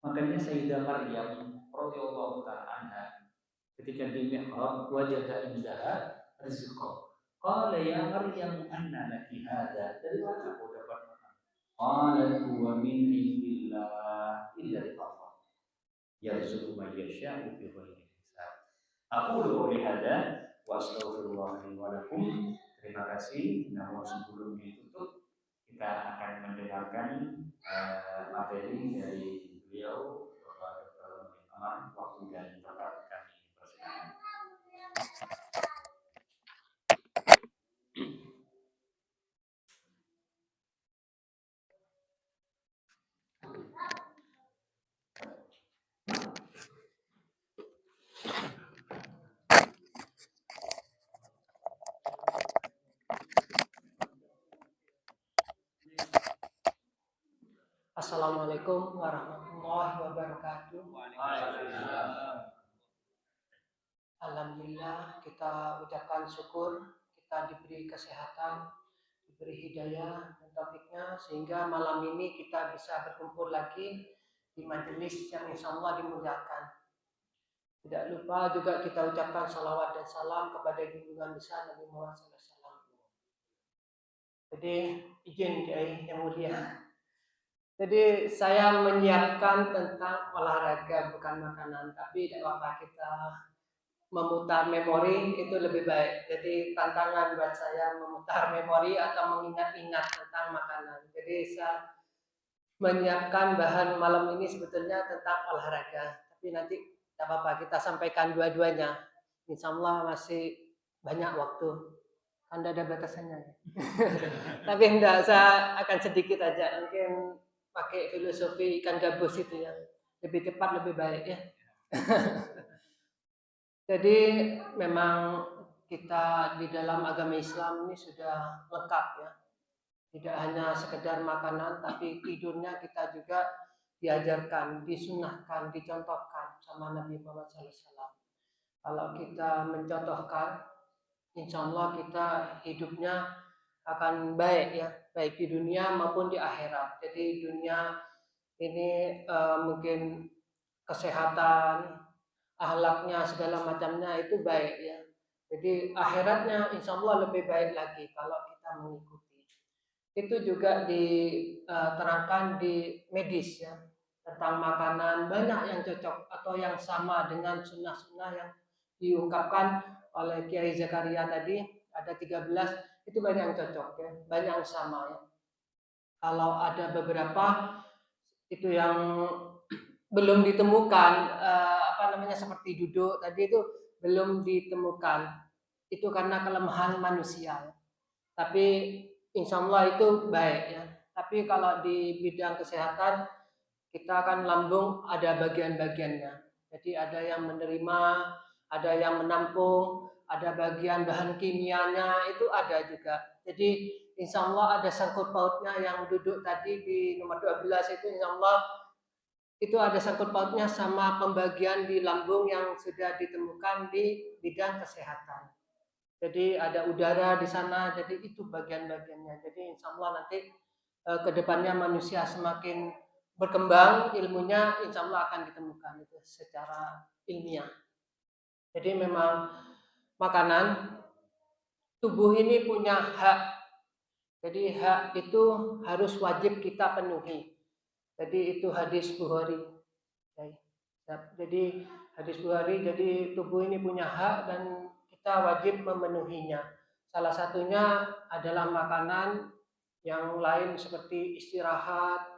Makanya Sayyidah Maryam radhiyallahu ta'ala anha ketika di mihrab wajada indaha rizqa. Qala ya Maryam anna laki hadza? Dari mana kau dapat makan? Qalat huwa min indillah, illa Allah. Yarzuqu man yasha'u bi ghairi hisab. Aku udah hadza wa astaghfirullah li wa lakum. Terima kasih. Namun sebelum ditutup kita akan mendengarkan materi dari beliau Bapak Dr. Amar. Waktu dan tempat kami persilakan. Assalamualaikum warahmatullahi wabarakatuh. Alhamdulillah kita ucapkan syukur kita diberi kesehatan, diberi hidayah dan taufiknya sehingga malam ini kita bisa berkumpul lagi di majelis yang insyaallah dimuliakan. Tidak lupa juga kita ucapkan salawat dan salam kepada junjungan besar Nabi Muhammad SAW. Jadi izin Kiai yang mulia. Jadi saya menyiapkan tentang olahraga bukan makanan, tapi tidak apa-apa kita memutar memori itu lebih baik. Jadi tantangan buat saya memutar memori atau mengingat-ingat tentang makanan. Jadi saya menyiapkan bahan malam ini sebetulnya tentang olahraga, tapi nanti tidak apa-apa kita sampaikan dua-duanya. Insya Allah masih banyak waktu. Anda ada batasannya. Tapi enggak, saya akan sedikit aja. Mungkin pakai filosofi ikan gabus itu ya, lebih cepat lebih baik ya. Jadi memang kita di dalam agama Islam ini sudah lengkap ya, tidak hanya sekedar makanan tapi tidurnya kita juga diajarkan, disunahkan, dicontohkan sama Nabi Muhammad SAW. Kalau kita mencontohkan, insya Allah kita hidupnya akan baik ya, baik di dunia maupun di akhirat. Jadi dunia ini mungkin kesehatan, akhlaknya segala macamnya itu baik ya. Jadi akhiratnya insya Allah lebih baik lagi kalau kita mengikuti. Itu juga diterangkan di medis ya, tentang makanan banyak yang cocok atau yang sama dengan sunnah-sunnah yang diungkapkan oleh Kiai Zakaria tadi, ada 13. Itu banyak yang cocok ya, banyak yang sama ya. Kalau ada beberapa itu yang belum ditemukan seperti duduk tadi itu belum ditemukan, itu karena kelemahan manusia ya. Tapi insya Allah itu baik ya. Tapi kalau di bidang kesehatan kita kan lambung ada bagian-bagiannya, jadi ada yang menerima, ada yang menampung, ada bagian bahan kimianya itu ada juga. Jadi insya Allah ada sangkut pautnya yang duduk tadi di nomor 12 itu insya Allah itu ada sangkut pautnya sama pembagian di lambung yang sudah ditemukan di bidang kesehatan. Jadi ada udara di sana, jadi itu bagian-bagiannya. Jadi insya Allah nanti ke depannya manusia semakin berkembang ilmunya, insya Allah akan ditemukan itu secara ilmiah. Jadi memang makanan tubuh ini punya hak. Jadi hak itu harus wajib kita penuhi. Jadi itu hadis Bukhari. Jadi hadis Bukhari, jadi tubuh ini punya hak dan kita wajib memenuhinya. Salah satunya adalah makanan, yang lain seperti istirahat,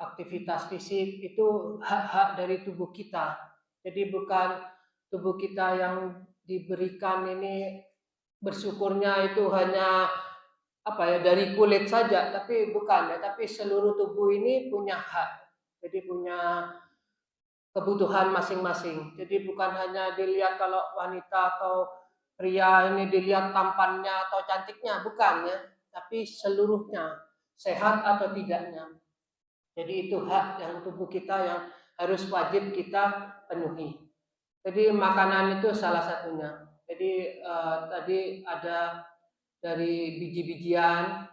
aktivitas fisik, itu hak-hak dari tubuh kita. Jadi bukan tubuh kita yang diberikan ini bersyukurnya itu hanya dari kulit saja, tapi bukan ya, tapi seluruh tubuh ini punya hak. Jadi punya kebutuhan masing-masing. Jadi bukan hanya dilihat kalau wanita atau pria ini dilihat tampannya atau cantiknya, bukan ya, tapi seluruhnya sehat atau tidaknya. Jadi itu hak yang tubuh kita yang harus wajib kita penuhi. Jadi makanan itu salah satunya. Jadi tadi ada dari biji-bijian,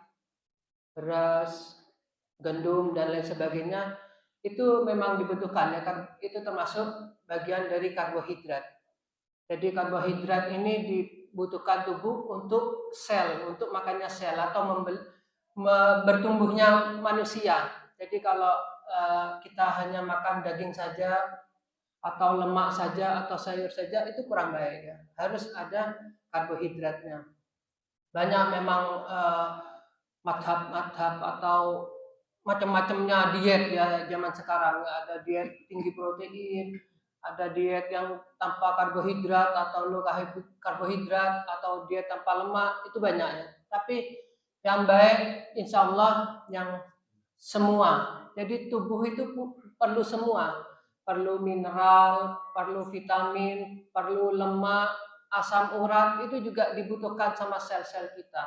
beras, gandum dan lain sebagainya, itu memang dibutuhkan ya, kan itu termasuk bagian dari karbohidrat. Jadi karbohidrat ini dibutuhkan tubuh untuk sel, untuk makannya sel atau bertumbuhnya manusia. Jadi kalau kita hanya makan daging saja atau lemak saja atau sayur saja, itu kurang baik ya. Harus ada karbohidratnya. Banyak memang madhab-madhab atau macam-macamnya diet ya zaman sekarang. Ada diet tinggi protein, ada diet yang tanpa karbohidrat atau low karbohidrat, atau diet tanpa lemak, itu banyak ya. Tapi yang baik insya Allah yang semua. Jadi tubuh itu perlu semua. Perlu mineral, perlu vitamin, perlu lemak, asam urat, itu juga dibutuhkan sama sel-sel kita,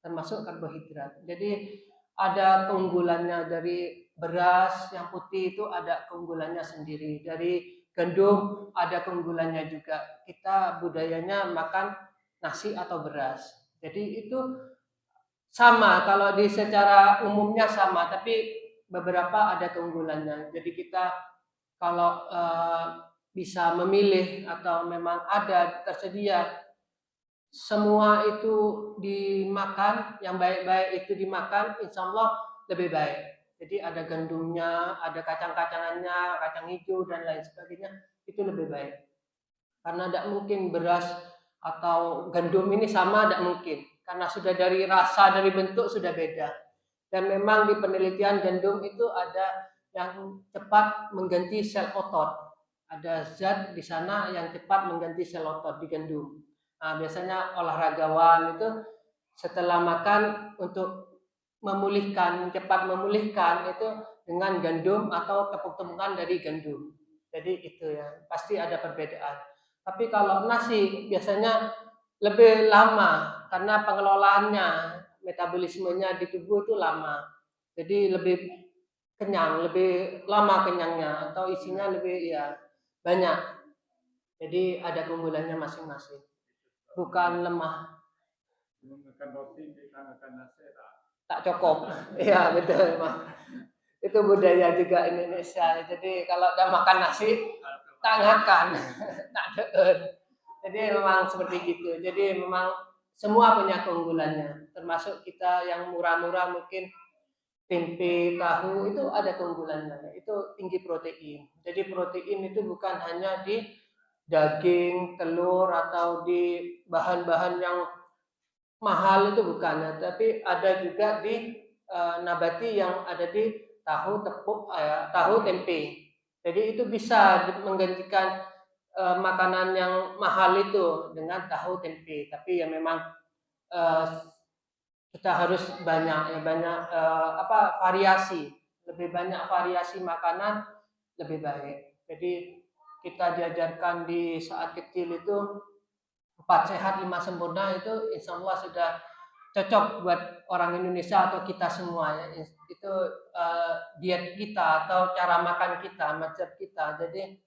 termasuk karbohidrat. Jadi ada keunggulannya. Dari beras yang putih itu ada keunggulannya sendiri. Dari gandum ada keunggulannya juga. Kita budayanya makan nasi atau beras. Jadi itu sama, kalau di secara umumnya sama, tapi beberapa ada keunggulannya. Jadi kita kalau bisa memilih atau memang ada tersedia semua itu dimakan, yang baik-baik itu dimakan, insya Allah lebih baik. Jadi ada gandumnya, ada kacang-kacangannya, kacang hijau dan lain sebagainya, itu lebih baik. Karena tidak mungkin beras atau gandum ini sama, tidak mungkin. Karena sudah dari rasa, dari bentuk sudah beda. Dan memang di penelitian gandum itu ada yang cepat mengganti sel otot. Ada zat di sana yang cepat mengganti sel otot di gandum. Nah, biasanya olahragawan itu setelah makan untuk memulihkan, cepat memulihkan itu dengan gandum atau tepung-tepungan dari gandum. Jadi itu ya, pasti ada perbedaan. Tapi kalau nasi biasanya lebih lama karena pengelolaannya, metabolismenya di tubuh itu lama. Jadi lebih kenyang, lebih lama kenyangnya, atau isinya lebih banyak. Jadi ada keunggulannya masing-masing. Bukan lemah. Makan roti kita makan nasi Tak cukup. Iya betul Mas. Itu budaya juga Indonesia. Jadi kalau udah makan nasi tak ngakan, tak deur. Jadi memang seperti itu. Jadi memang semua punya keunggulannya. Termasuk kita yang murah-murah mungkin tempe, tahu itu ada keunggulannya. Itu tinggi protein. Jadi protein itu bukan hanya di daging, telur atau di bahan-bahan yang mahal, itu bukan ya, tapi ada juga di nabati yang ada di tahu, tahu, tempe. Jadi itu bisa menggantikan makanan yang mahal itu dengan tahu tempe. Tapi ya memang kita harus banyak variasi, lebih banyak variasi makanan lebih baik. Jadi kita diajarkan di saat kecil itu 4 sehat 5 sempurna, itu insya Allah sudah cocok buat orang Indonesia atau kita semua ya. Itu diet kita atau cara makan kita, macam kita. Jadi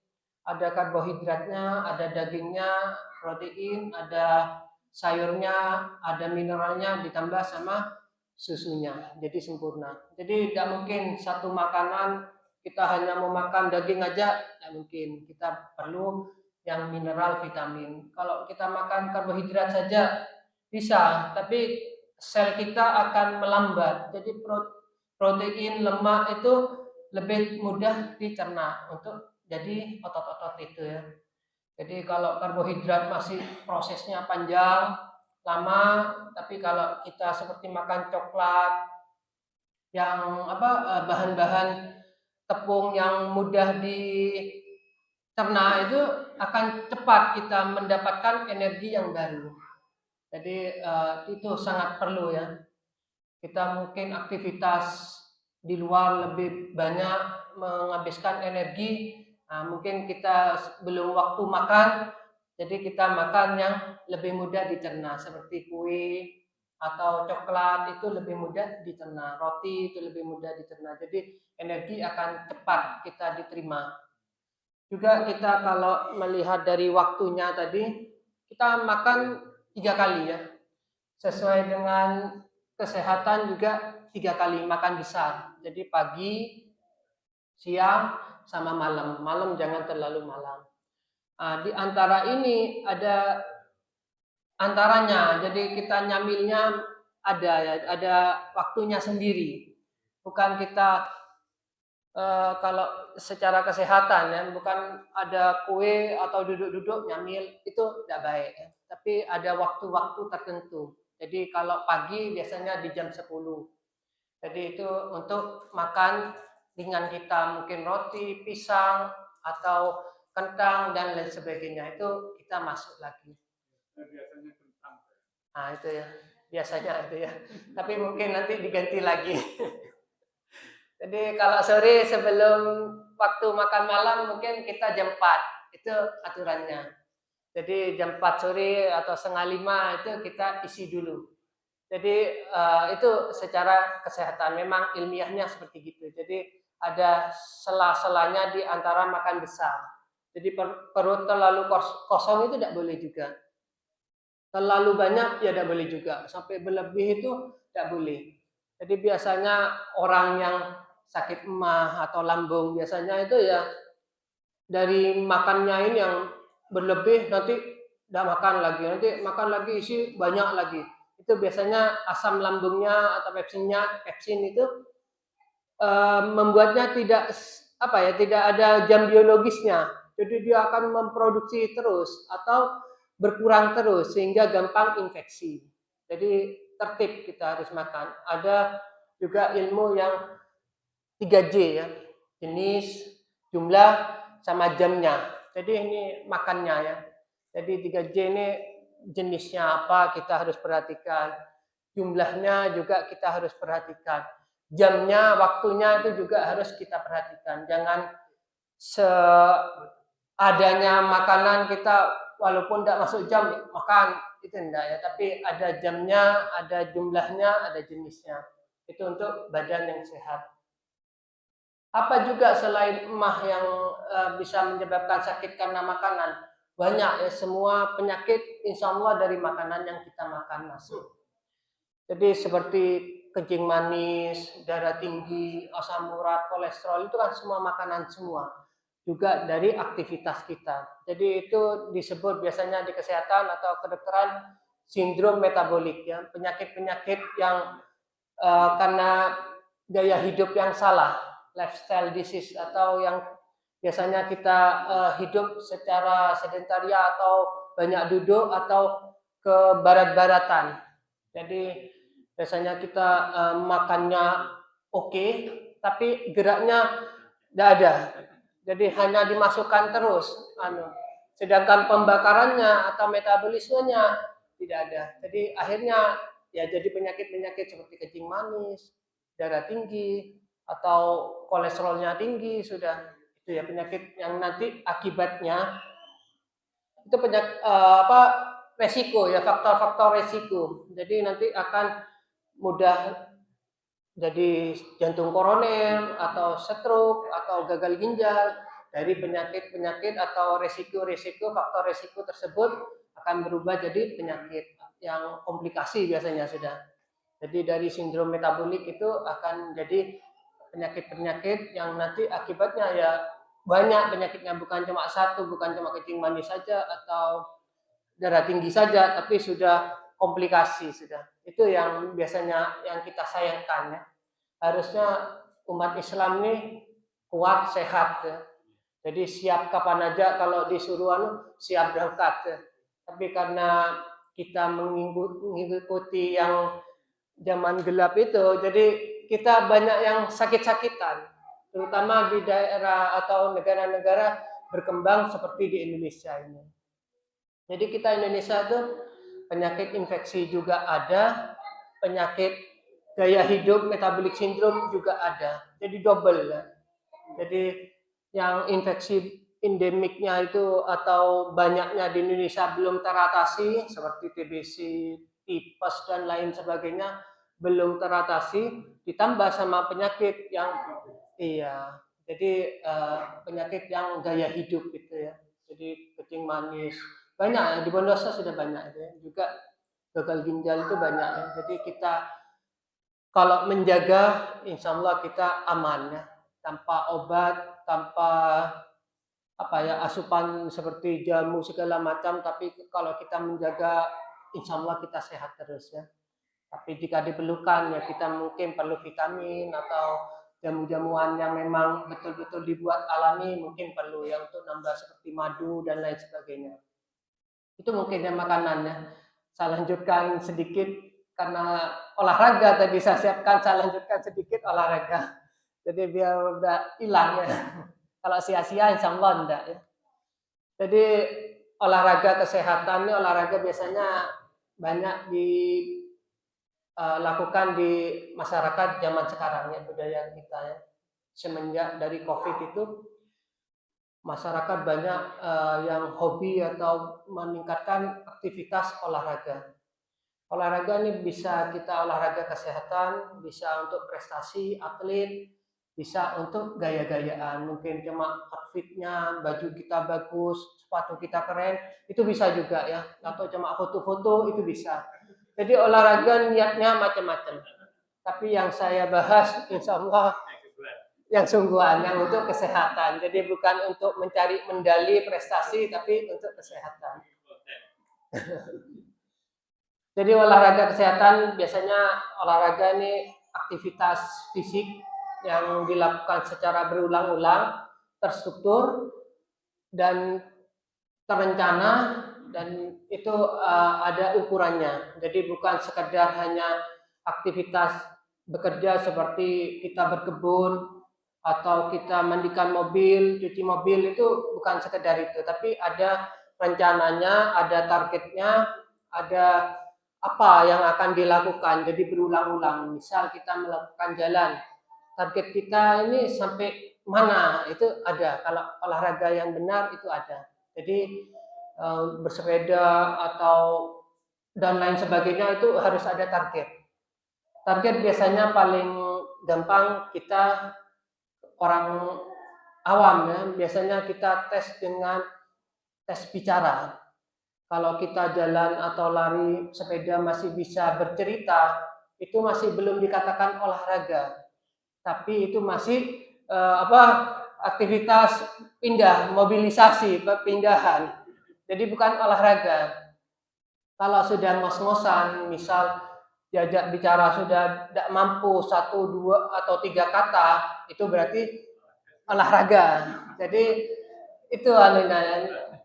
ada karbohidratnya, ada dagingnya, protein, ada sayurnya, ada mineralnya ditambah sama susunya, jadi sempurna. Jadi tidak mungkin satu makanan kita hanya mau makan daging aja, tidak mungkin. Kita perlu yang mineral, vitamin. Kalau kita makan karbohidrat saja bisa, tapi sel kita akan melambat. Jadi protein, lemak itu lebih mudah dicerna untuk jadi otot-otot itu ya. Jadi kalau karbohidrat masih prosesnya panjang, lama, tapi kalau kita seperti makan coklat yang bahan-bahan tepung yang mudah dicerna itu akan cepat kita mendapatkan energi yang baru. Jadi itu sangat perlu ya. Kita mungkin aktivitas di luar lebih banyak menghabiskan energi. Nah, mungkin kita belum waktu makan, jadi kita makan yang lebih mudah dicerna seperti kue atau coklat itu lebih mudah dicerna, roti itu lebih mudah dicerna. Jadi energi akan cepat kita diterima. Juga kita kalau melihat dari waktunya tadi, kita makan 3 kali ya. Sesuai dengan kesehatan juga 3 kali makan besar. Jadi pagi, siang, sama malam. Malam jangan terlalu malam. Di antara ini ada antaranya. Jadi kita nyamilnya ada ya, ada waktunya sendiri. Bukan kita kalau secara kesehatan ya, bukan ada kue atau duduk-duduk nyamil, itu tidak baik ya. Tapi ada waktu-waktu tertentu. Jadi kalau pagi biasanya di jam 10. Jadi itu untuk makan ringan kita, mungkin roti, pisang, atau kentang, dan lain sebagainya. Itu kita masuk lagi. Biasanya kentang. Nah itu ya, biasanya itu ya. Tapi mungkin nanti diganti lagi. Jadi kalau sore sebelum waktu makan malam mungkin kita jam 4, itu aturannya. Jadi jam 4 sore atau 4:30 itu kita isi dulu. Jadi itu secara kesehatan memang ilmiahnya seperti gitu. Jadi ada sela-selanya di antara makan besar. Jadi perut terlalu kosong itu tidak boleh juga. Terlalu banyak ya tidak boleh juga. Sampai berlebih itu tidak boleh. Jadi biasanya orang yang sakit emah atau lambung biasanya itu ya dari makannya ini yang berlebih, nanti tidak makan lagi, nanti makan lagi isi banyak lagi. Itu biasanya asam lambungnya atau pepsin itu membuatnya tidak ada jam biologisnya. Jadi dia akan memproduksi terus atau berkurang terus sehingga gampang infeksi. Jadi tertib kita harus makan. Ada juga ilmu yang 3J ya, jenis, jumlah, sama jamnya. Jadi ini makannya ya. Jadi 3J ini jenisnya apa kita harus perhatikan. Jumlahnya juga kita harus perhatikan. Jamnya, waktunya itu juga harus kita perhatikan. Jangan seadanya makanan kita walaupun tidak masuk jam makan, itu enggak ya. Tapi ada jamnya, ada jumlahnya, ada jenisnya. Itu untuk badan yang sehat. Apa juga selain emah yang bisa menyebabkan sakit karena makanan? Banyak ya, semua penyakit insya Allah dari makanan yang kita makan masuk. Jadi seperti kencing manis, darah tinggi, asam urat, kolesterol, itu kan semua makanan semua. Juga dari aktivitas kita. Jadi itu disebut biasanya di kesehatan atau kedokteran sindrom metabolik ya, penyakit-penyakit yang karena gaya hidup yang salah, lifestyle disease, atau yang biasanya kita hidup secara sedentaria atau banyak duduk atau ke barat-baratan. Jadi biasanya kita makannya oke, tapi geraknya tidak ada. Jadi hanya dimasukkan terus, sedangkan pembakarannya atau metabolismenya tidak ada. Jadi akhirnya ya jadi penyakit-penyakit seperti kencing manis, darah tinggi, atau kolesterolnya tinggi sudah. Itu ya penyakit yang nanti akibatnya itu resiko ya, faktor-faktor resiko. Jadi nanti akan mudah jadi jantung koroner atau stroke atau gagal ginjal. Dari penyakit-penyakit atau resiko-resiko, faktor resiko tersebut akan berubah jadi penyakit. yang komplikasi biasanya sudah. Jadi dari sindrom metabolik itu akan jadi penyakit-penyakit yang nanti akibatnya ya banyak penyakitnya, bukan cuma satu, bukan cuma kencing manis saja atau darah tinggi saja, tapi sudah komplikasi sudah. Itu yang biasanya yang kita sayangkan ya. Harusnya umat Islam ini kuat, sehat ya. Jadi siap kapan aja kalau disuruh siap berangkat ya. Tapi karena kita mengikuti yang zaman gelap itu, jadi kita banyak yang sakit-sakitan, terutama di daerah atau negara-negara berkembang seperti di Indonesia ini. Jadi kita Indonesia itu penyakit infeksi juga ada, penyakit gaya hidup metabolic syndrome juga ada. Jadi double ya. Jadi yang infeksi endemiknya itu atau banyaknya di Indonesia belum teratasi seperti TBC, tipes dan lain sebagainya belum teratasi, ditambah sama penyakit yang jadi penyakit yang gaya hidup gitu ya. Jadi kencing manis banyak ya, di Bondosa sudah banyak ya. Juga gagal ginjal itu banyak ya. Jadi kita kalau menjaga, insya Allah kita aman ya, tanpa obat, tanpa asupan seperti jamu segala macam. Tapi kalau kita menjaga, insya Allah kita sehat terus ya. Tapi jika diperlukan ya kita mungkin perlu vitamin atau jamu-jamuan yang memang betul-betul dibuat alami, mungkin perlu ya untuk nambah seperti madu dan lain sebagainya. Itu mungkin ya makanannya. Saya lanjutkan sedikit karena olahraga tadi saya siapkan, saya lanjutkan sedikit olahraga. Jadi biar udah hilang ya. Kalau sia-sia insya Allah enggak ya. Jadi olahraga kesehatan ini olahraga biasanya banyak dilakukan di masyarakat zaman sekarang ya, budaya kita ya. Semenjak dari COVID itu masyarakat banyak yang hobi atau meningkatkan aktivitas olahraga. Olahraga ini bisa kita olahraga kesehatan, bisa untuk prestasi atlet, bisa untuk gaya-gayaan. Mungkin cuma outfitnya, baju kita bagus, sepatu kita keren, itu bisa juga ya. Atau cuma foto-foto itu bisa. Jadi olahraga niatnya macam-macam. Tapi yang saya bahas insya Allah yang sungguhan, yang untuk kesehatan. Jadi bukan untuk mencari medali prestasi, tapi untuk kesehatan. Jadi olahraga kesehatan biasanya olahraga ini aktivitas fisik yang dilakukan secara berulang-ulang, terstruktur dan terencana, dan itu ada ukurannya. Jadi bukan sekedar hanya aktivitas bekerja seperti kita berkebun atau kita mandikan mobil, cuci mobil, itu bukan sekedar itu, tapi ada rencananya, ada targetnya, ada apa yang akan dilakukan. Jadi berulang-ulang. Misal kita melakukan jalan, target kita ini sampai mana, itu ada. Kalau olahraga yang benar itu ada. Jadi bersepeda atau dan lain sebagainya itu harus ada target. Target biasanya paling gampang kita orang awam ya, biasanya kita tes dengan tes bicara. Kalau kita jalan atau lari sepeda masih bisa bercerita, itu masih belum dikatakan olahraga. Tapi itu masih aktivitas pindah, mobilisasi, perpindahan. Jadi bukan olahraga. Kalau sudah ngos-ngosan, misal diajak bicara sudah tidak mampu 1, 2, atau 3 kata, itu berarti olahraga. Jadi itu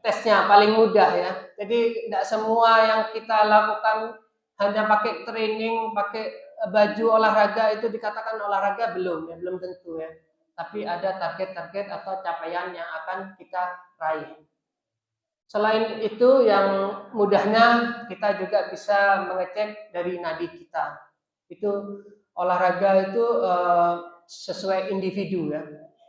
tesnya paling mudah ya. Jadi tidak semua yang kita lakukan hanya pakai training, pakai baju olahraga itu dikatakan olahraga, belum ya, belum tentu ya. Tapi ada target-target atau capaian yang akan kita raih. Selain itu yang mudahnya kita juga bisa mengecek dari nadi kita. Itu olahraga itu sesuai individu ya.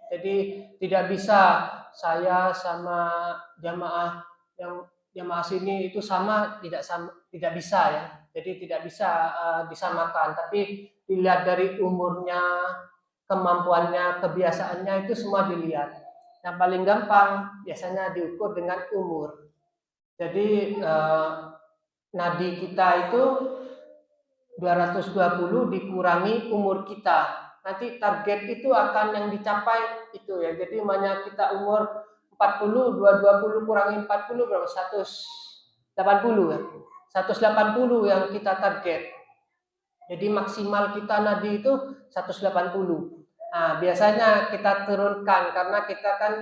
Jadi tidak bisa saya sama jamaah yang jamaah sini itu sama, tidak bisa ya. Jadi tidak bisa disamakan, tapi dilihat dari umurnya, kemampuannya, kebiasaannya, itu semua dilihat. Yang paling gampang biasanya diukur dengan umur. Jadi nadi kita itu 220 dikurangi umur kita. Nanti target itu akan yang dicapai itu ya. Jadi mana kita umur 40, 220 kurangi 40 berapa? 180 ya. 180 yang kita target. Jadi maksimal kita nadi itu 180. Nah, biasanya kita turunkan karena kita kan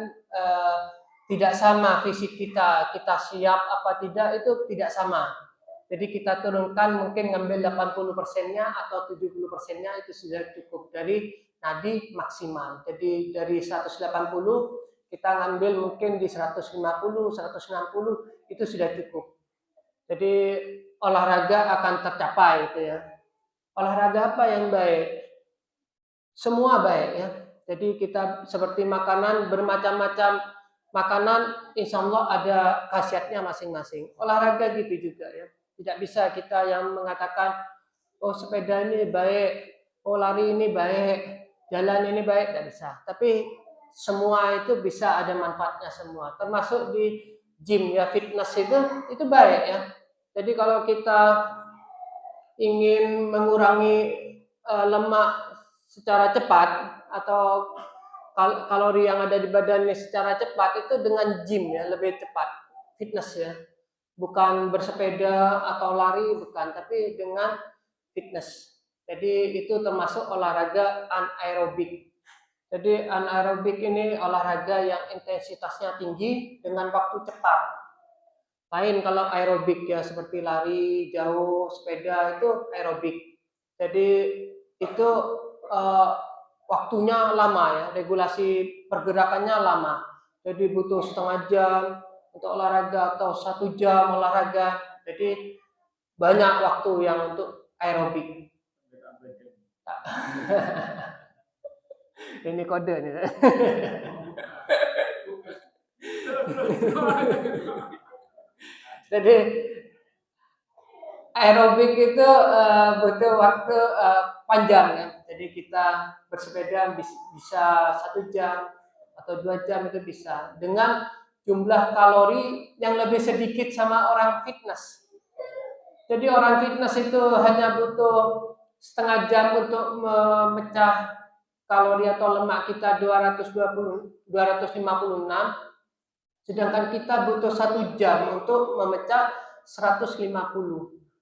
tidak sama fisik kita siap apa tidak itu tidak sama. Jadi kita turunkan mungkin ngambil 80%-nya atau 70%-nya itu sudah cukup dari nadi maksimal. Jadi dari 180 kita ngambil mungkin di 150, 160 itu sudah cukup. Jadi olahraga akan tercapai itu ya. Olahraga apa yang baik? Semua baik ya. Jadi kita seperti makanan, bermacam-macam makanan, insya Allah ada khasiatnya masing-masing. Olahraga gitu juga ya. Tidak bisa kita yang mengatakan, oh sepeda ini baik, oh lari ini baik, jalan ini baik, tidak bisa. Tapi semua itu bisa ada manfaatnya semua. Termasuk di gym ya, fitness itu baik ya. Jadi kalau kita ingin mengurangi lemak secara cepat atau kalori yang ada di badannya secara cepat itu dengan gym ya, lebih cepat, fitness ya. Bukan bersepeda atau lari, bukan, tapi dengan fitness. Jadi itu termasuk olahraga anaerobik. Jadi anaerobik ini olahraga yang intensitasnya tinggi dengan waktu cepat. Lain kalau aerobik ya, seperti lari jauh, sepeda itu aerobik. Jadi itu waktunya lama ya, regulasi pergerakannya lama. Jadi butuh setengah jam untuk olahraga atau 1 jam olahraga. Jadi banyak waktu yang untuk aerobik. Ini kode nih. Jadi aerobik itu butuh waktu panjang ya. Jadi kita bersepeda bisa 1 jam atau 2 jam itu bisa. Dengan jumlah kalori yang lebih sedikit sama orang fitness. Jadi orang fitness itu hanya butuh setengah jam untuk memecah kalori atau lemak kita 256, sedangkan kita butuh 1 jam untuk memecah 150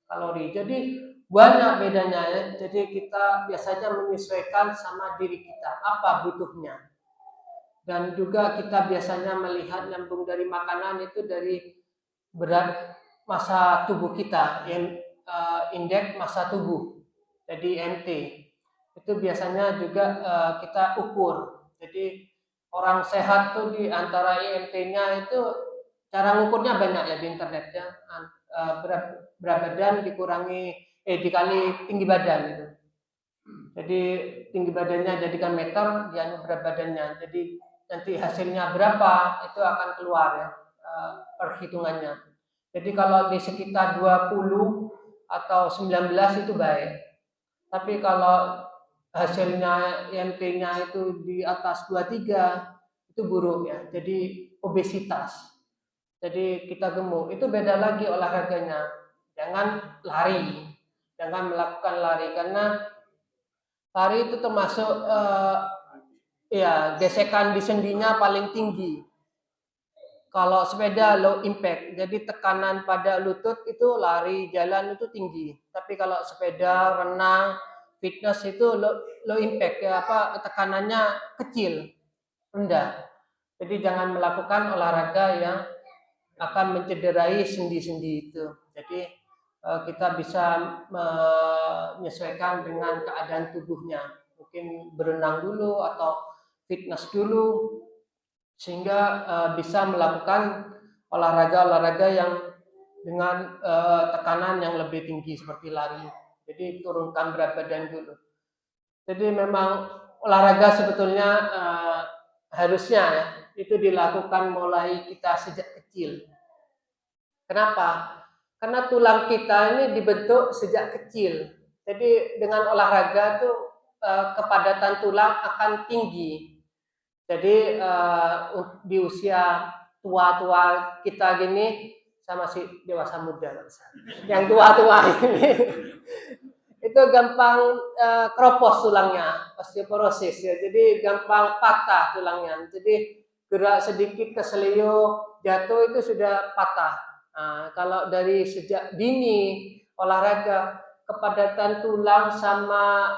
kalori. Jadi banyak bedanya ya. Jadi kita biasanya menyesuaikan sama diri kita apa butuhnya. Dan juga kita biasanya melihat nyambung dari makanan itu dari berat massa tubuh kita, yang indeks massa tubuh, jadi MT. Itu biasanya juga kita ukur. Jadi orang sehat tuh di antara IMT-nya itu cara ngukurnya banyak ya di internet ya. Berat badan dikali tinggi badan gitu. Jadi tinggi badannya jadikan meter, dia berat badannya. Jadi nanti hasilnya berapa itu akan keluar ya perhitungannya. Jadi kalau di sekitar 20 atau 19 itu baik. Tapi kalau hasilnya IMT-nya itu di atas 23 itu buruk ya. Jadi obesitas. Jadi kita gemuk. Itu beda lagi olahraganya. Jangan lari. Jangan melakukan lari karena lari itu termasuk ya gesekan di sendinya paling tinggi. Kalau sepeda low impact, jadi tekanan pada lutut itu lari jalan itu tinggi. Tapi kalau sepeda, renang, fitness itu low impact ya, tekanannya kecil, rendah. Jadi jangan melakukan olahraga yang akan mencederai sendi-sendi itu. Jadi kita bisa menyesuaikan dengan keadaan tubuhnya. Mungkin berenang dulu atau fitness dulu, sehingga bisa melakukan olahraga-olahraga yang dengan tekanan yang lebih tinggi seperti lari. Jadi turunkan berat badan dulu. Jadi memang olahraga sebetulnya harusnya ya, itu dilakukan mulai kita sejak kecil. Kenapa? Karena tulang kita ini dibentuk sejak kecil. Jadi dengan olahraga tuh kepadatan tulang akan tinggi. Jadi di usia tua-tua kita gini saya masih dewasa muda, yang tua-tua ini itu gampang kropos tulangnya, osteoporosis ya, jadi gampang patah tulangnya. Jadi gerak sedikit keselio jatuh itu sudah patah. Nah, kalau dari sejak dini olahraga, kepadatan tulang sama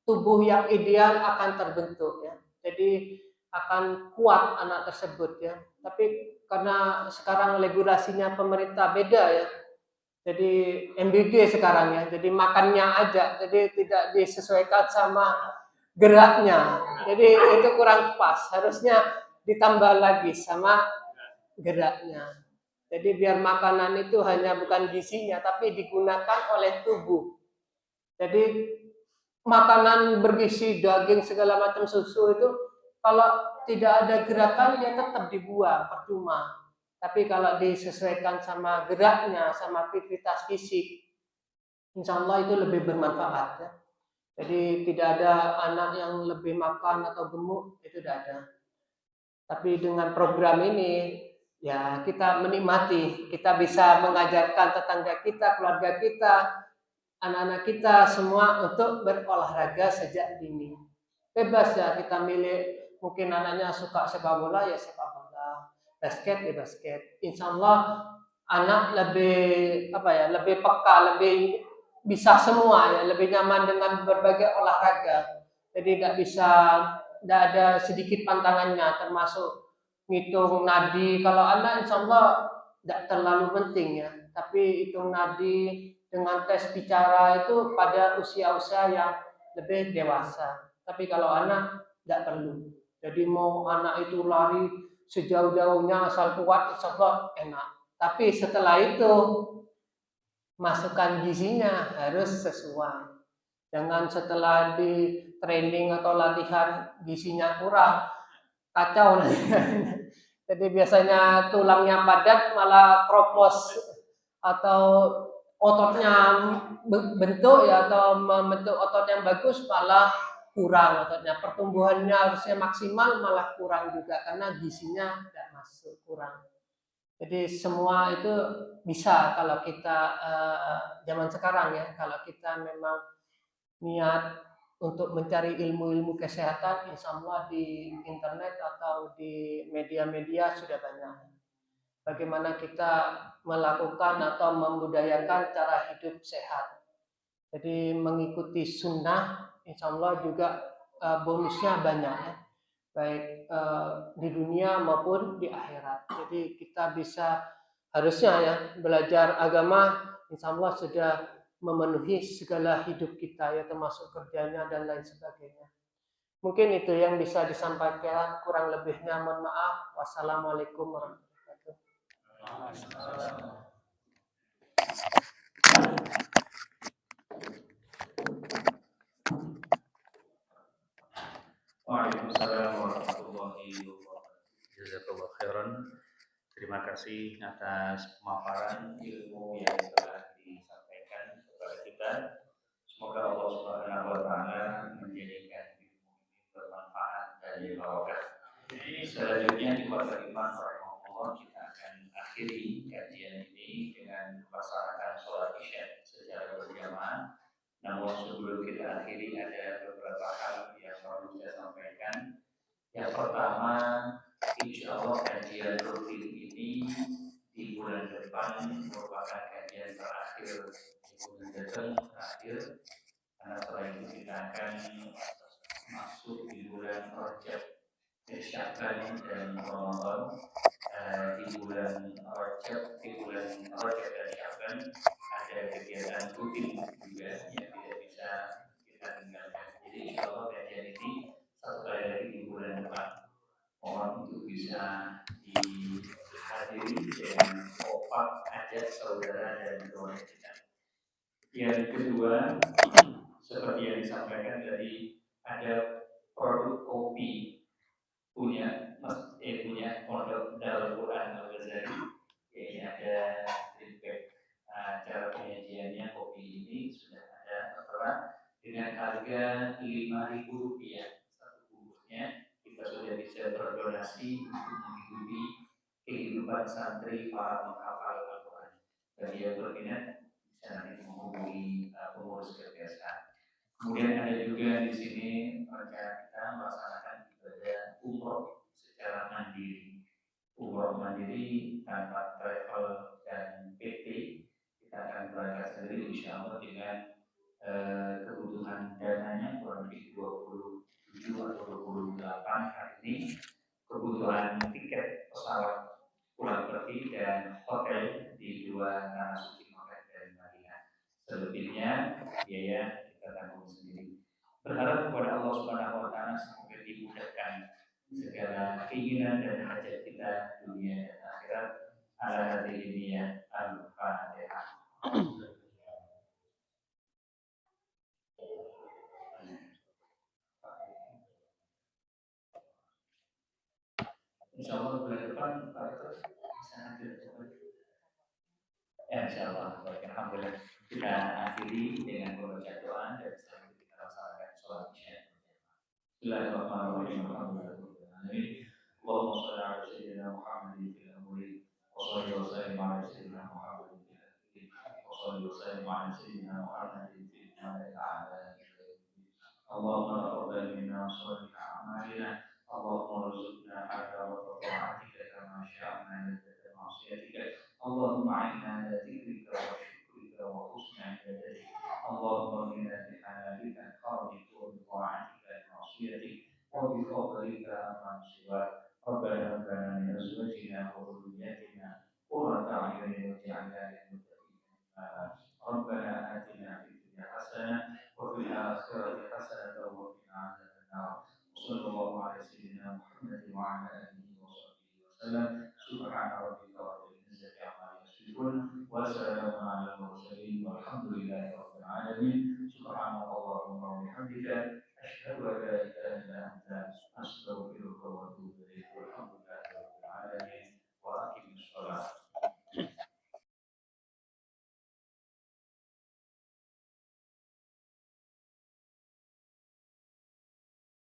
tubuh yang ideal akan terbentuk ya. Jadi akan kuat anak tersebut ya. Tapi karena sekarang regulasinya pemerintah beda ya, jadi MBG sekarang ya, jadi makannya aja, jadi tidak disesuaikan sama geraknya, jadi itu kurang pas, harusnya ditambah lagi sama geraknya. Jadi biar makanan itu hanya bukan gizinya, tapi digunakan oleh tubuh. Jadi makanan bergizi, daging, segala macam susu itu kalau tidak ada gerakan ya tetap dibuang, percuma. Tapi kalau disesuaikan sama geraknya, sama aktivitas fisik, insya Allah itu lebih bermanfaat ya. Jadi tidak ada anak yang lebih makan atau gemuk, itu tidak ada. Tapi dengan program ini, ya kita menikmati, kita bisa mengajarkan tetangga kita, keluarga kita, anak-anak kita semua untuk berolahraga sejak dini. Bebas ya kita milih, mungkin anaknya suka sepak bola ya sepak bola, basket ya basket. Insya Allah anak lebih lebih peka, lebih bisa semua ya, lebih nyaman dengan berbagai olahraga. Jadi tidak ada sedikit pantangannya, termasuk ngitung nadi. Kalau anak insya Allah tidak terlalu penting ya, tapi hitung nadi dengan tes bicara itu pada usia-usia yang lebih dewasa. Tapi kalau anak tidak perlu. Jadi mau anak itu lari sejauh-jauhnya asal kuat, insya Allah enak. Tapi setelah itu masukan gizinya harus sesuai. Jangan setelah di training atau latihan gizinya kurang, kacau. Jadi biasanya tulangnya padat malah kropos, atau ototnya bentuk ya, atau membentuk otot yang bagus malah kurang ototnya. Pertumbuhannya harusnya maksimal malah kurang juga karena gizinya tidak masuk, kurang. Jadi semua itu bisa kalau kita zaman sekarang ya, kalau kita memang niat untuk mencari ilmu-ilmu kesehatan, insya Allah di internet atau di media-media sudah banyak. Bagaimana kita melakukan atau membudayakan cara hidup sehat. Jadi mengikuti sunnah, insya Allah juga bonusnya banyak ya, baik di dunia maupun di akhirat. Jadi kita bisa harusnya ya belajar agama, insya Allah sudah memenuhi segala hidup kita ya, termasuk kerjanya dan lain sebagainya. Mungkin itu yang bisa disampaikan, kurang lebihnya mohon maaf. Wassalamualaikum warahmatullahi wabarakatuh. Waalaikumsalam warahmatullahi wabarakatuh. Jazakallahu khairan. Terima kasih atas pemaparan ilmu yang telah disampaikan kepada kita. Semoga Allah Subhanahu wa taala menjadikan ilmu ini bermanfaat dan barokah. Selanjutnya di waktu iman rahimahullah, kita akan akhiri kajian ini dengan melaksanakan sholat isya secara berjamaah. Namun sebelum kita akhiri ada beberapa hal yang perlu saya sampaikan. Yang pertama, insya Allah kajian rutin ini di bulan depan merupakan kajian terakhir di bulan Desember terakhir, karena setelah itu kita akan masuk di bulan Rajab, Sya'ban dan Ramadan. Di bulan Rajab dan Sya'ban ada kegiatan rutin juga yang tidak bisa kita tinggalkan. Jadi insya Allah kajian ini satu kali lagi di bulan depan. Mohon untuk bisa dihadiri dengan kompak, ajak saudara dan keluarga kita. Yang kedua, seperti yang disampaikan tadi, ada produk kopi punya model Darul Quran Al-Ghazali. Ini ada feedback cara penyajiannya. Kopi ini sudah ada tertera dengan harga Rp5.000 satu bungkusnya. Kita sudah bisa berdonasi untuk menghidupi kehidupan santri para penghafal Al-Quran. Bagi yang berminat bisa nanti menghubungi pengurus LPSA. Kemudian ada juga di sini rencana kita melaksanakan ibadah umroh secara mandiri. Umroh mandiri tanpa travel dan PT. Kita akan berangkat sendiri insya Allah dengan kebutuhan dananya kurang lebih 27 atau 28 hari ini. Kebutuhan tiket pesawat pulang pergi dan hotel di dua tanah suci Mekah dan Madinah. Selebihnya biaya kita tanggung sendiri. Berharap kepada Allah Subhanahu wa taala semoga dimudahkan segala keinginan dan hajat kita dunia dan akhirat. Ala hadhihi niyyah al-Fatihah. Insya Allah bulan depan Pak Rektor bisa hadir. Ya, insya Allah. Alhamdulillah. Kita akhiri dengan membaca doa dan setelah itu kita laksanakan sholat isya. Bismillahirrahmanirrahim. Alhamdulillah. Allahumma shalli ala sayyidina Muhammadin fil awwalin wa shalli wa sallim ala sayyidina Muhammadin fil akhirin wa shalli wa sallim ala sayyidina Muhammadin fil mala'il a'la. Allahumma taqabbal minna wa salih a'malina. Allahumma rzuqna halawa ta'atika kama sya'na laka ma'siyatika. Allahumma a'inna ala dzikrika wa syukrika wa husni ibadatik. Allahumma inna bihalalika al-haramika wa bi ta'atika al-ma'siyatik wa bi fadlika amman siwak. Rabbana hab lana min azwajina wa dhurriyyatina qurrata a'yunin waj'alna lil muttaqina imama. Rabbana atina fid dunya hasanah wa fil akhirati hasanah wa qina adzaban nar. Sallallahu ala sayyidina Muhammadin wa ala alihi wa sahbihi wa sallam. Subhana rabbika rabbil izzati amma yasifun wa salamun ala al-mursalin walhamdulillahi rabbil alamin. Subhanallahumma wa bihamdika asyhadu an la ilaha